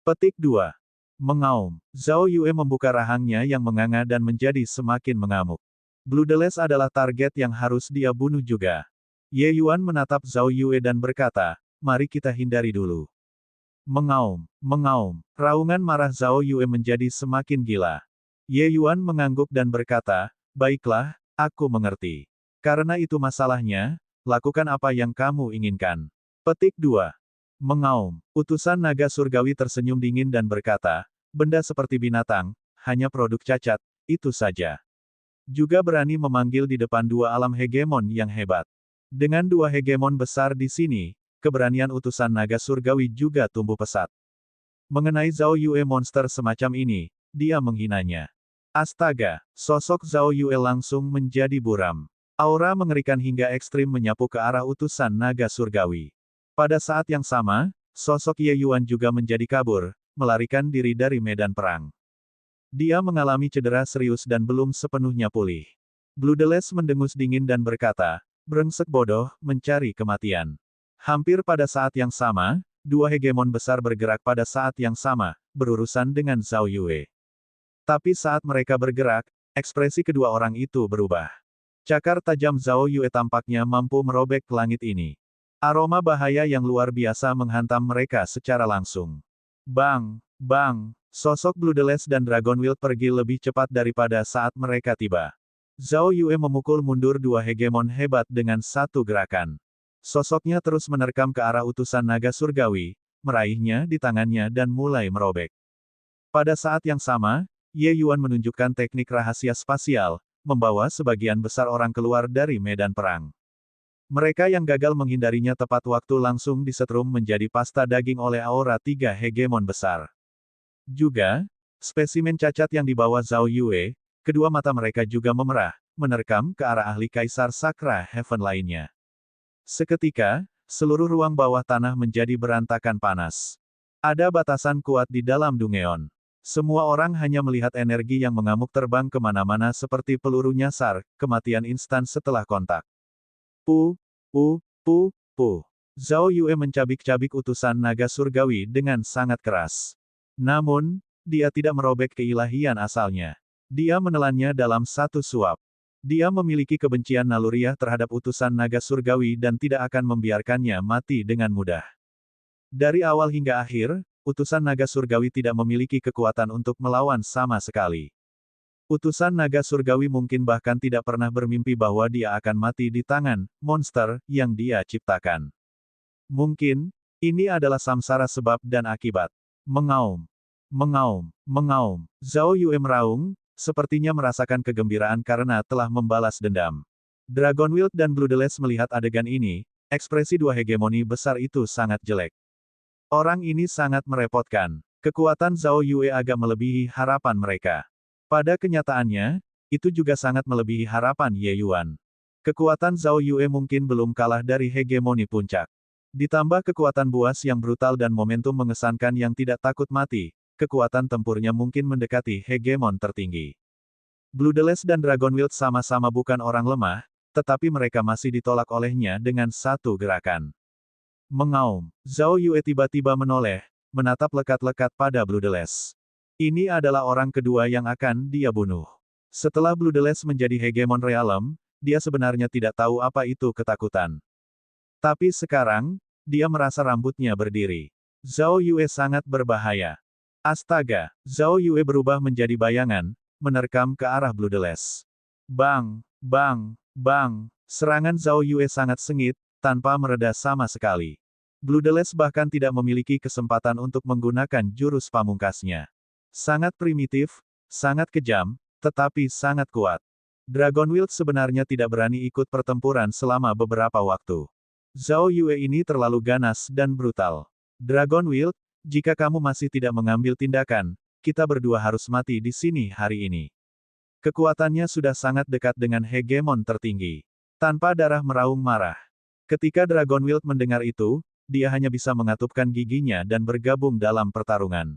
Petik 2. Mengaum. Zhao Yue membuka rahangnya yang menganga dan menjadi semakin mengamuk. Bloodless adalah target yang harus dia bunuh juga. Ye Yuan menatap Zhao Yue dan berkata, mari kita hindari dulu. Mengaum, mengaum. Raungan marah Zhao Yue menjadi semakin gila. Ye Yuan mengangguk dan berkata, baiklah, aku mengerti. Karena itu masalahnya, lakukan apa yang kamu inginkan. Petik 2. Mengaum. Utusan naga surgawi tersenyum dingin dan berkata, benda seperti binatang, hanya produk cacat, itu saja. Juga berani memanggil di depan dua alam hegemon yang hebat. Dengan dua hegemon besar di sini, keberanian utusan naga surgawi juga tumbuh pesat. Mengenai Zhao Yue monster semacam ini, dia menghinanya. Astaga, sosok Zhao Yue langsung menjadi buram. Aura mengerikan hingga ekstrim menyapu ke arah utusan naga surgawi. Pada saat yang sama, sosok Ye Yuan juga menjadi kabur, melarikan diri dari medan perang. Dia mengalami cedera serius dan belum sepenuhnya pulih. Bloodless mendengus dingin dan berkata, brengsek bodoh, mencari kematian. Hampir pada saat yang sama, dua hegemon besar bergerak pada saat yang sama, berurusan dengan Zhao Yue. Tapi saat mereka bergerak, ekspresi kedua orang itu berubah. Cakar tajam Zhao Yue tampaknya mampu merobek langit ini. Aroma bahaya yang luar biasa menghantam mereka secara langsung. Bang, bang, sosok Bloodless dan Dragonwild pergi lebih cepat daripada saat mereka tiba. Zhao Yue memukul mundur dua hegemon hebat dengan satu gerakan. Sosoknya terus menerkam ke arah utusan naga surgawi, meraihnya di tangannya dan mulai merobek. Pada saat yang sama, Ye Yuan menunjukkan teknik rahasia spasial, membawa sebagian besar orang keluar dari medan perang. Mereka yang gagal menghindarinya tepat waktu langsung disetrum menjadi pasta daging oleh aura tiga hegemon besar. Juga, spesimen cacat yang dibawa Zhao Yue, kedua mata mereka juga memerah, menerkam ke arah ahli Kaisar Sakra Heaven lainnya. Seketika, seluruh ruang bawah tanah menjadi berantakan panas. Ada batasan kuat di dalam Dungeon. Semua orang hanya melihat energi yang mengamuk terbang kemana-mana seperti peluru nyasar, kematian instan setelah kontak. Pu, pu, pu, pu. Zhao Yue mencabik-cabik utusan naga surgawi dengan sangat keras. Namun, dia tidak merobek keilahian asalnya. Dia menelannya dalam satu suap. Dia memiliki kebencian naluriah terhadap utusan naga surgawi dan tidak akan membiarkannya mati dengan mudah. Dari awal hingga akhir, utusan naga surgawi tidak memiliki kekuatan untuk melawan sama sekali. Utusan naga surgawi mungkin bahkan tidak pernah bermimpi bahwa dia akan mati di tangan monster yang dia ciptakan. Mungkin, ini adalah samsara sebab dan akibat. Mengaum. Mengaum. Mengaum. Zhao Yue meraung, sepertinya merasakan kegembiraan karena telah membalas dendam. Dragonwild dan Bloodless melihat adegan ini, ekspresi dua hegemoni besar itu sangat jelek. Orang ini sangat merepotkan. Kekuatan Zhao Yue agak melebihi harapan mereka. Pada kenyataannya, itu juga sangat melebihi harapan Ye Yuan. Kekuatan Zhao Yue mungkin belum kalah dari hegemoni puncak. Ditambah kekuatan buas yang brutal dan momentum mengesankan yang tidak takut mati, kekuatan tempurnya mungkin mendekati hegemon tertinggi. Bloodless dan Dragonwild sama-sama bukan orang lemah, tetapi mereka masih ditolak olehnya dengan satu gerakan. Mengaum. Zhao Yue tiba-tiba menoleh, menatap lekat-lekat pada Bloodless. Ini adalah orang kedua yang akan dia bunuh. Setelah Bloodless menjadi hegemon realem, dia sebenarnya tidak tahu apa itu ketakutan. Tapi sekarang, dia merasa rambutnya berdiri. Zhao Yue sangat berbahaya. Astaga, Zhao Yue berubah menjadi bayangan, menerkam ke arah Bloodless. Bang, bang, bang. Serangan Zhao Yue sangat sengit, tanpa mereda sama sekali. Bloodless bahkan tidak memiliki kesempatan untuk menggunakan jurus pamungkasnya. Sangat primitif, sangat kejam, tetapi sangat kuat. Dragonwild sebenarnya tidak berani ikut pertempuran selama beberapa waktu. Zhao Yue ini terlalu ganas dan brutal. Dragonwild, jika kamu masih tidak mengambil tindakan, kita berdua harus mati di sini hari ini. Kekuatannya sudah sangat dekat dengan hegemon tertinggi. Tanpa darah meraung marah. Ketika Dragonwild mendengar itu, dia hanya bisa mengatupkan giginya dan bergabung dalam pertarungan.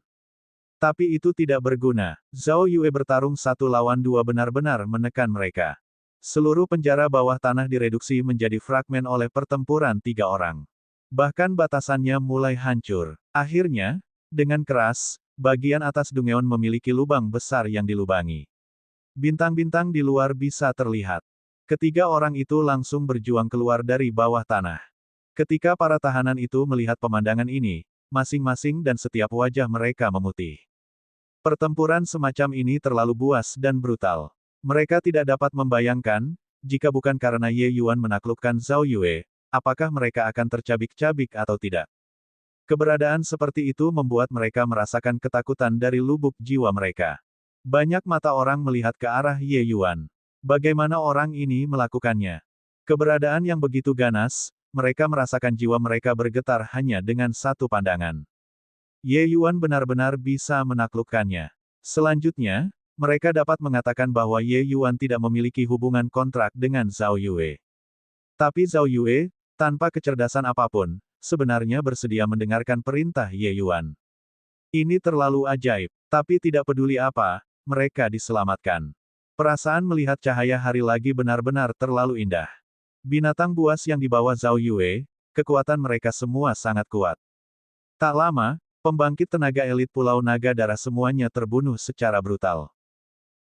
Tapi itu tidak berguna. Zhao Yue bertarung satu lawan dua benar-benar menekan mereka. Seluruh penjara bawah tanah direduksi menjadi fragmen oleh pertempuran tiga orang. Bahkan batasannya mulai hancur. Akhirnya, dengan keras, bagian atas Dungeon memiliki lubang besar yang dilubangi. Bintang-bintang di luar bisa terlihat. Ketiga orang itu langsung berjuang keluar dari bawah tanah. Ketika para tahanan itu melihat pemandangan ini, masing-masing dan setiap wajah mereka memutih. Pertempuran semacam ini terlalu buas dan brutal. Mereka tidak dapat membayangkan, jika bukan karena Ye Yuan menaklukkan Zhao Yue, apakah mereka akan tercabik-cabik atau tidak. Keberadaan seperti itu membuat mereka merasakan ketakutan dari lubuk jiwa mereka. Banyak mata orang melihat ke arah Ye Yuan. Bagaimana orang ini melakukannya? Keberadaan yang begitu ganas, mereka merasakan jiwa mereka bergetar hanya dengan satu pandangan. Ye Yuan benar-benar bisa menaklukkannya. Selanjutnya, mereka dapat mengatakan bahwa Ye Yuan tidak memiliki hubungan kontrak dengan Zhao Yue. Tapi Zhao Yue, tanpa kecerdasan apapun, sebenarnya bersedia mendengarkan perintah Ye Yuan. Ini terlalu ajaib, tapi tidak peduli apa, mereka diselamatkan. Perasaan melihat cahaya hari lagi benar-benar terlalu indah. Binatang buas yang dibawa Zhao Yue, kekuatan mereka semua sangat kuat. Tak lama, pembangkit tenaga elit Pulau Naga Darah semuanya terbunuh secara brutal.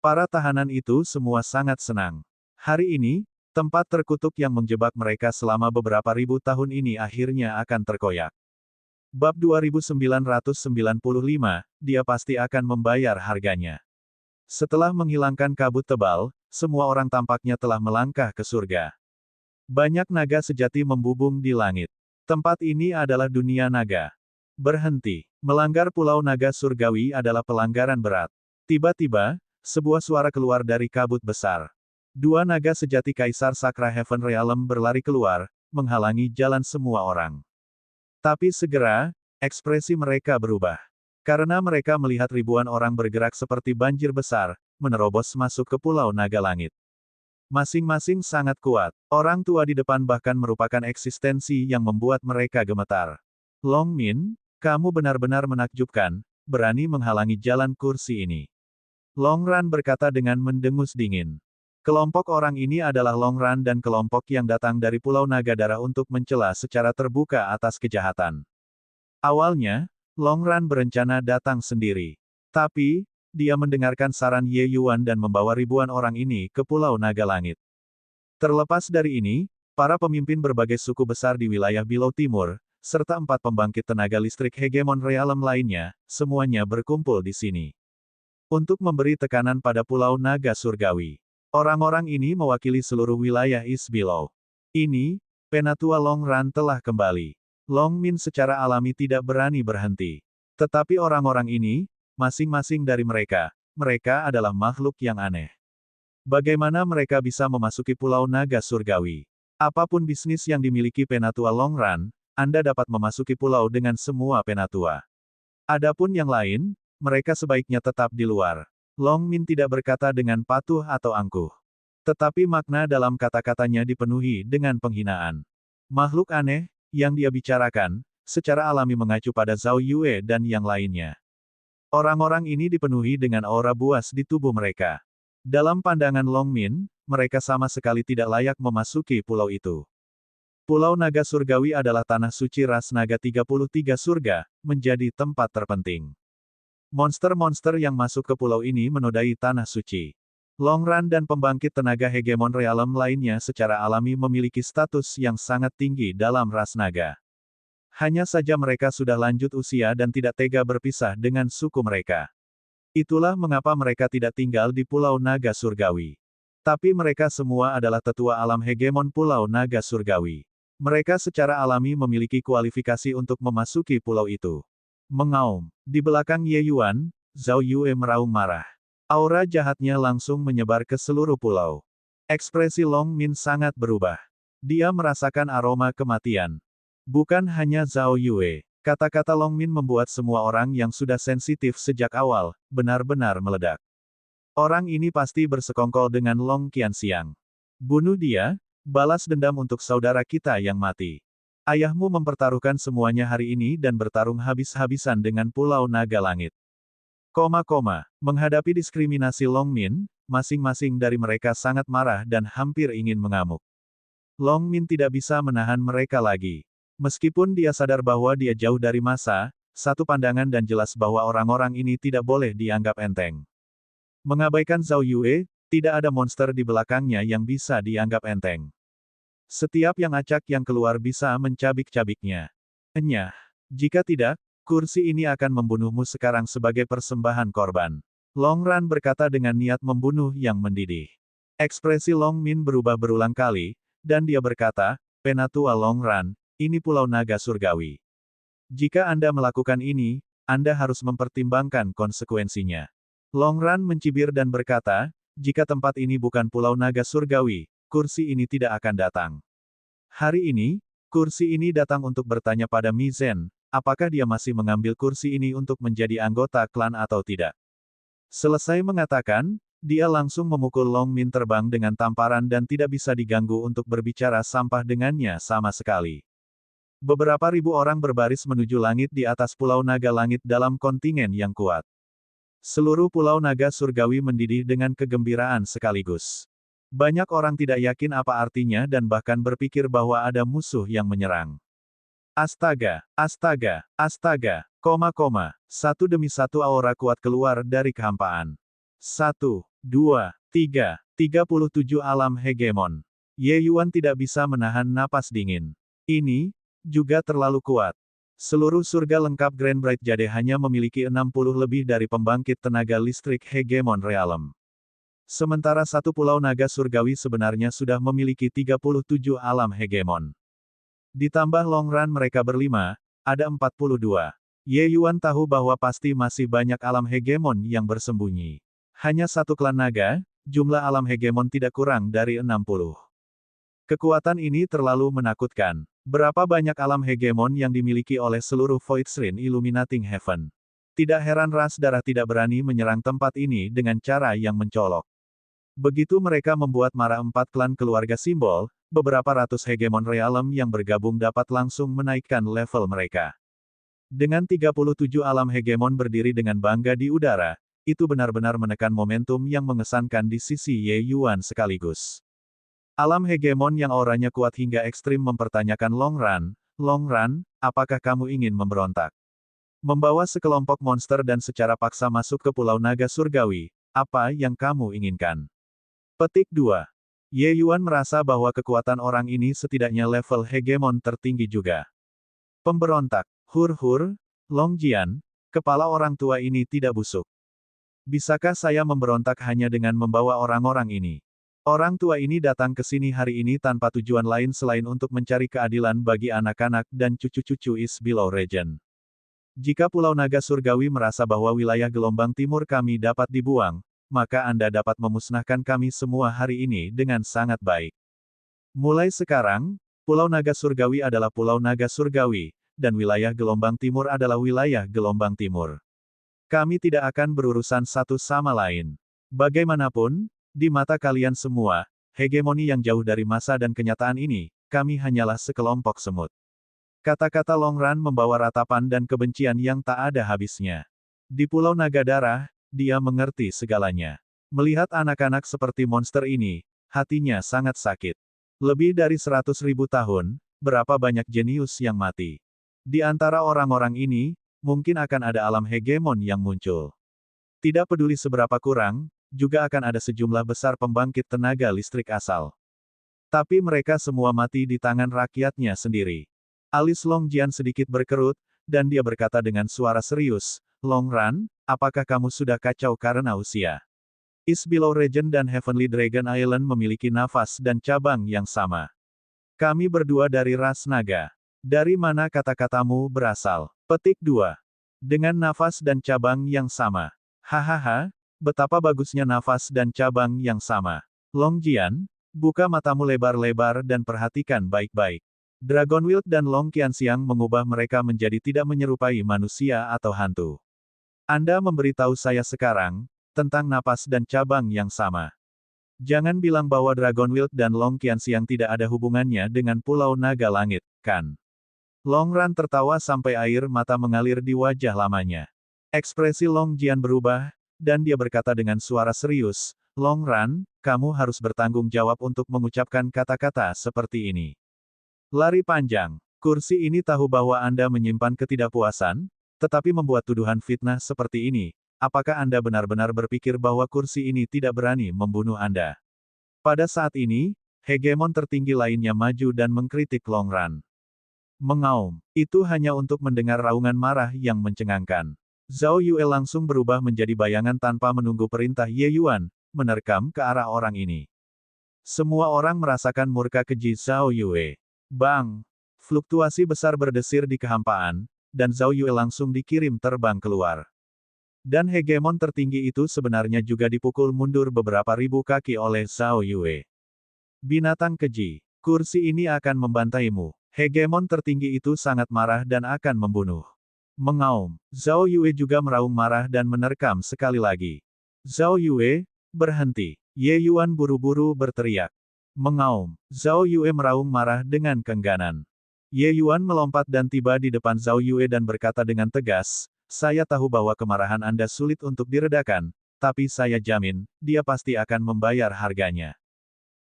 Para tahanan itu semua sangat senang. Hari ini, tempat terkutuk yang menjebak mereka selama beberapa ribu tahun ini akhirnya akan terkoyak. Bab 2995, dia pasti akan membayar harganya. Setelah menghilangkan kabut tebal, semua orang tampaknya telah melangkah ke surga. Banyak naga sejati membubung di langit. Tempat ini adalah dunia naga. Berhenti. Melanggar Pulau Naga Surgawi adalah pelanggaran berat. Tiba-tiba, sebuah suara keluar dari kabut besar. Dua naga sejati Kaisar Sakra Heaven Realm berlari keluar, menghalangi jalan semua orang. Tapi segera, ekspresi mereka berubah. Karena mereka melihat ribuan orang bergerak seperti banjir besar, menerobos masuk ke Pulau Naga Langit. Masing-masing sangat kuat. Orang tua di depan bahkan merupakan eksistensi yang membuat mereka gemetar. Long Min, kamu benar-benar menakjubkan, berani menghalangi jalan kursi ini. Long Ran berkata dengan mendengus dingin. Kelompok orang ini adalah Long Ran dan kelompok yang datang dari Pulau Naga Darah untuk mencela secara terbuka atas kejahatan. Awalnya, Long Ran berencana datang sendiri. Tapi, dia mendengarkan saran Ye Yuan dan membawa ribuan orang ini ke Pulau Naga Langit. Terlepas dari ini, para pemimpin berbagai suku besar di wilayah Below Timur, serta 4 pembangkit tenaga listrik hegemon realem lainnya, semuanya berkumpul di sini. Untuk memberi tekanan pada Pulau Naga Surgawi. Orang-orang ini mewakili seluruh wilayah East Below. Ini, Penatua Long Ran telah kembali. Long Min secara alami tidak berani berhenti. Tetapi orang-orang ini, masing-masing dari mereka adalah makhluk yang aneh. Bagaimana mereka bisa memasuki Pulau Naga Surgawi? Apapun bisnis yang dimiliki Penatua Long Ran, Anda dapat memasuki pulau dengan semua penatua. Adapun yang lain, mereka sebaiknya tetap di luar. Long Min tidak berkata dengan patuh atau angkuh. Tetapi makna dalam kata-katanya dipenuhi dengan penghinaan. Makhluk aneh, yang dia bicarakan, secara alami mengacu pada Zhao Yue dan yang lainnya. Orang-orang ini dipenuhi dengan aura buas di tubuh mereka. Dalam pandangan Long Min, mereka sama sekali tidak layak memasuki pulau itu. Pulau Naga Surgawi adalah tanah suci ras naga 33 surga, menjadi tempat terpenting. Monster-monster yang masuk ke pulau ini menodai tanah suci. Long Ran dan pembangkit tenaga hegemon realem lainnya secara alami memiliki status yang sangat tinggi dalam ras naga. Hanya saja mereka sudah lanjut usia dan tidak tega berpisah dengan suku mereka. Itulah mengapa mereka tidak tinggal di Pulau Naga Surgawi. Tapi mereka semua adalah tetua alam hegemon Pulau Naga Surgawi. Mereka secara alami memiliki kualifikasi untuk memasuki pulau itu. Mengaum. Di belakang Ye Yuan, Zhao Yue meraung marah. Aura jahatnya langsung menyebar ke seluruh pulau. Ekspresi Long Min sangat berubah. Dia merasakan aroma kematian. Bukan hanya Zhao Yue. Kata-kata Long Min membuat semua orang yang sudah sensitif sejak awal, benar-benar meledak. Orang ini pasti bersekongkol dengan Long Qianxiang. Bunuh dia, balas dendam untuk saudara kita yang mati. Ayahmu mempertaruhkan semuanya hari ini dan bertarung habis-habisan dengan Pulau Naga Langit. Menghadapi diskriminasi Long Min, masing-masing dari mereka sangat marah dan hampir ingin mengamuk. Long Min tidak bisa menahan mereka lagi. Meskipun dia sadar bahwa dia jauh dari masa, satu pandangan dan jelas bahwa orang-orang ini tidak boleh dianggap enteng. Mengabaikan Zhao Yue, tidak ada monster di belakangnya yang bisa dianggap enteng. Setiap yang acak yang keluar bisa mencabik-cabiknya. Enyah. Jika tidak, kursi ini akan membunuhmu sekarang sebagai persembahan korban. Long Ran berkata dengan niat membunuh yang mendidih. Ekspresi Long Min berubah berulang kali, dan dia berkata, Penatua Long Ran, ini Pulau Naga Surgawi. Jika Anda melakukan ini, Anda harus mempertimbangkan konsekuensinya. Long Ran mencibir dan berkata, jika tempat ini bukan Pulau Naga Surgawi, kursi ini tidak akan datang. Hari ini, kursi ini datang untuk bertanya pada Mi Zhen, apakah dia masih mengambil kursi ini untuk menjadi anggota klan atau tidak. Selesai mengatakan, dia langsung memukul Long Min terbang dengan tamparan dan tidak bisa diganggu untuk berbicara sampah dengannya sama sekali. Beberapa ribu orang berbaris menuju langit di atas Pulau Naga Langit dalam kontingen yang kuat. Seluruh Pulau Naga Surgawi mendidih dengan kegembiraan sekaligus. Banyak orang tidak yakin apa artinya dan bahkan berpikir bahwa ada musuh yang menyerang. Astaga, astaga, astaga, satu demi satu aura kuat keluar dari kehampaan. 1, 2, 3, 37 alam hegemon. Ye Yuan tidak bisa menahan napas dingin. Ini, juga terlalu kuat. Seluruh surga lengkap Grand Bright Jade hanya memiliki 60 lebih dari pembangkit tenaga listrik hegemon realem. Sementara satu Pulau Naga Surgawi sebenarnya sudah memiliki 37 alam hegemon. Ditambah Long Ran mereka berlima, ada 42. Ye Yuan tahu bahwa pasti masih banyak alam hegemon yang bersembunyi. Hanya satu klan naga, jumlah alam hegemon tidak kurang dari 60. Kekuatan ini terlalu menakutkan. Berapa banyak alam hegemon yang dimiliki oleh seluruh Void Shrine Illuminating Heaven. Tidak heran ras darah tidak berani menyerang tempat ini dengan cara yang mencolok. Begitu mereka membuat marah 4 klan keluarga simbol, beberapa ratus hegemon realem yang bergabung dapat langsung menaikkan level mereka. Dengan 37 alam hegemon berdiri dengan bangga di udara, itu benar-benar menekan momentum yang mengesankan di sisi Ye Yuan sekaligus. Alam hegemon yang auranya kuat hingga ekstrim mempertanyakan Long Run, apakah kamu ingin memberontak? Membawa sekelompok monster dan secara paksa masuk ke Pulau Naga Surgawi, apa yang kamu inginkan? Petik 2. Ye Yuan merasa bahwa kekuatan orang ini setidaknya level hegemon tertinggi juga. Pemberontak, hur, Long Jian, kepala orang tua ini tidak busuk. Bisakah saya memberontak hanya dengan membawa orang-orang ini? Orang tua ini datang ke sini hari ini tanpa tujuan lain selain untuk mencari keadilan bagi anak-anak dan cucu-cucu Is Below Region. Jika Pulau Naga Surgawi merasa bahwa wilayah gelombang timur kami dapat dibuang, maka Anda dapat memusnahkan kami semua hari ini dengan sangat baik. Mulai sekarang, Pulau Naga Surgawi adalah Pulau Naga Surgawi, dan wilayah gelombang timur adalah wilayah gelombang timur. Kami tidak akan berurusan satu sama lain. Bagaimanapun, di mata kalian semua, hegemoni yang jauh dari masa dan kenyataan ini, kami hanyalah sekelompok semut. Kata-kata Long Run membawa ratapan dan kebencian yang tak ada habisnya. Di Pulau Naga Darah, dia mengerti segalanya. Melihat anak-anak seperti monster ini, hatinya sangat sakit. Lebih dari 100.000 tahun, berapa banyak jenius yang mati. Di antara orang-orang ini, mungkin akan ada alam hegemon yang muncul. Tidak peduli seberapa kurang, juga akan ada sejumlah besar pembangkit tenaga listrik asal. Tapi mereka semua mati di tangan rakyatnya sendiri. Alis Long Jian sedikit berkerut, dan dia berkata dengan suara serius, Long Run, apakah kamu sudah kacau karena usia? Is Below Region dan Heavenly Dragon Island memiliki nafas dan cabang yang sama. Kami berdua dari ras naga. Dari mana kata-katamu berasal? Petik 2. Dengan nafas dan cabang yang sama. Hahaha, betapa bagusnya nafas dan cabang yang sama. Long Jian, buka matamu lebar-lebar dan perhatikan baik-baik. Dragonwild dan Long Qianxiang mengubah mereka menjadi tidak menyerupai manusia atau hantu. Anda memberitahu saya sekarang, tentang napas dan cabang yang sama. Jangan bilang bahwa Dragonwild dan Long Qianxiang tidak ada hubungannya dengan Pulau Naga Langit, kan? Long Run tertawa sampai air mata mengalir di wajah lamanya. Ekspresi Long Jian berubah, dan dia berkata dengan suara serius, Long Run, kamu harus bertanggung jawab untuk mengucapkan kata-kata seperti ini. Lari panjang. Kursi ini tahu bahwa Anda menyimpan ketidakpuasan, tetapi membuat tuduhan fitnah seperti ini. Apakah Anda benar-benar berpikir bahwa kursi ini tidak berani membunuh Anda? Pada saat ini, hegemon tertinggi lainnya maju dan mengkritik Long Run. Mengaum. Itu hanya untuk mendengar raungan marah yang mencengangkan. Zhao Yue langsung berubah menjadi bayangan tanpa menunggu perintah Ye Yuan, menerkam ke arah orang ini. Semua orang merasakan murka keji Zhao Yue. Bang! Fluktuasi besar berdesir di kehampaan, dan Zhao Yue langsung dikirim terbang keluar. Dan hegemon tertinggi itu sebenarnya juga dipukul mundur beberapa ribu kaki oleh Zhao Yue. Binatang keji, kursi ini akan membantaimu. Hegemon tertinggi itu sangat marah dan akan membunuh. Mengaum, Zhao Yue juga meraung marah dan menerkam sekali lagi. Zhao Yue, berhenti. Ye Yuan buru-buru berteriak. Mengaum, Zhao Yue meraung marah dengan keengganan. Ye Yuan melompat dan tiba di depan Zhao Yue dan berkata dengan tegas, saya tahu bahwa kemarahan Anda sulit untuk diredakan, tapi saya jamin, dia pasti akan membayar harganya.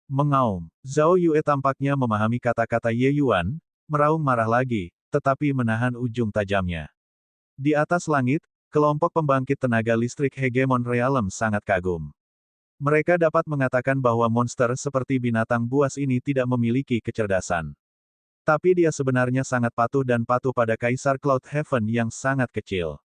Mengaum, Zhao Yue tampaknya memahami kata-kata Ye Yuan, meraung marah lagi, tetapi menahan ujung tajamnya. Di atas langit, kelompok pembangkit tenaga listrik hegemon realem sangat kagum. Mereka dapat mengatakan bahwa monster seperti binatang buas ini tidak memiliki kecerdasan. Tapi dia sebenarnya sangat patuh dan patuh pada Kaisar Cloud Heaven yang sangat kecil.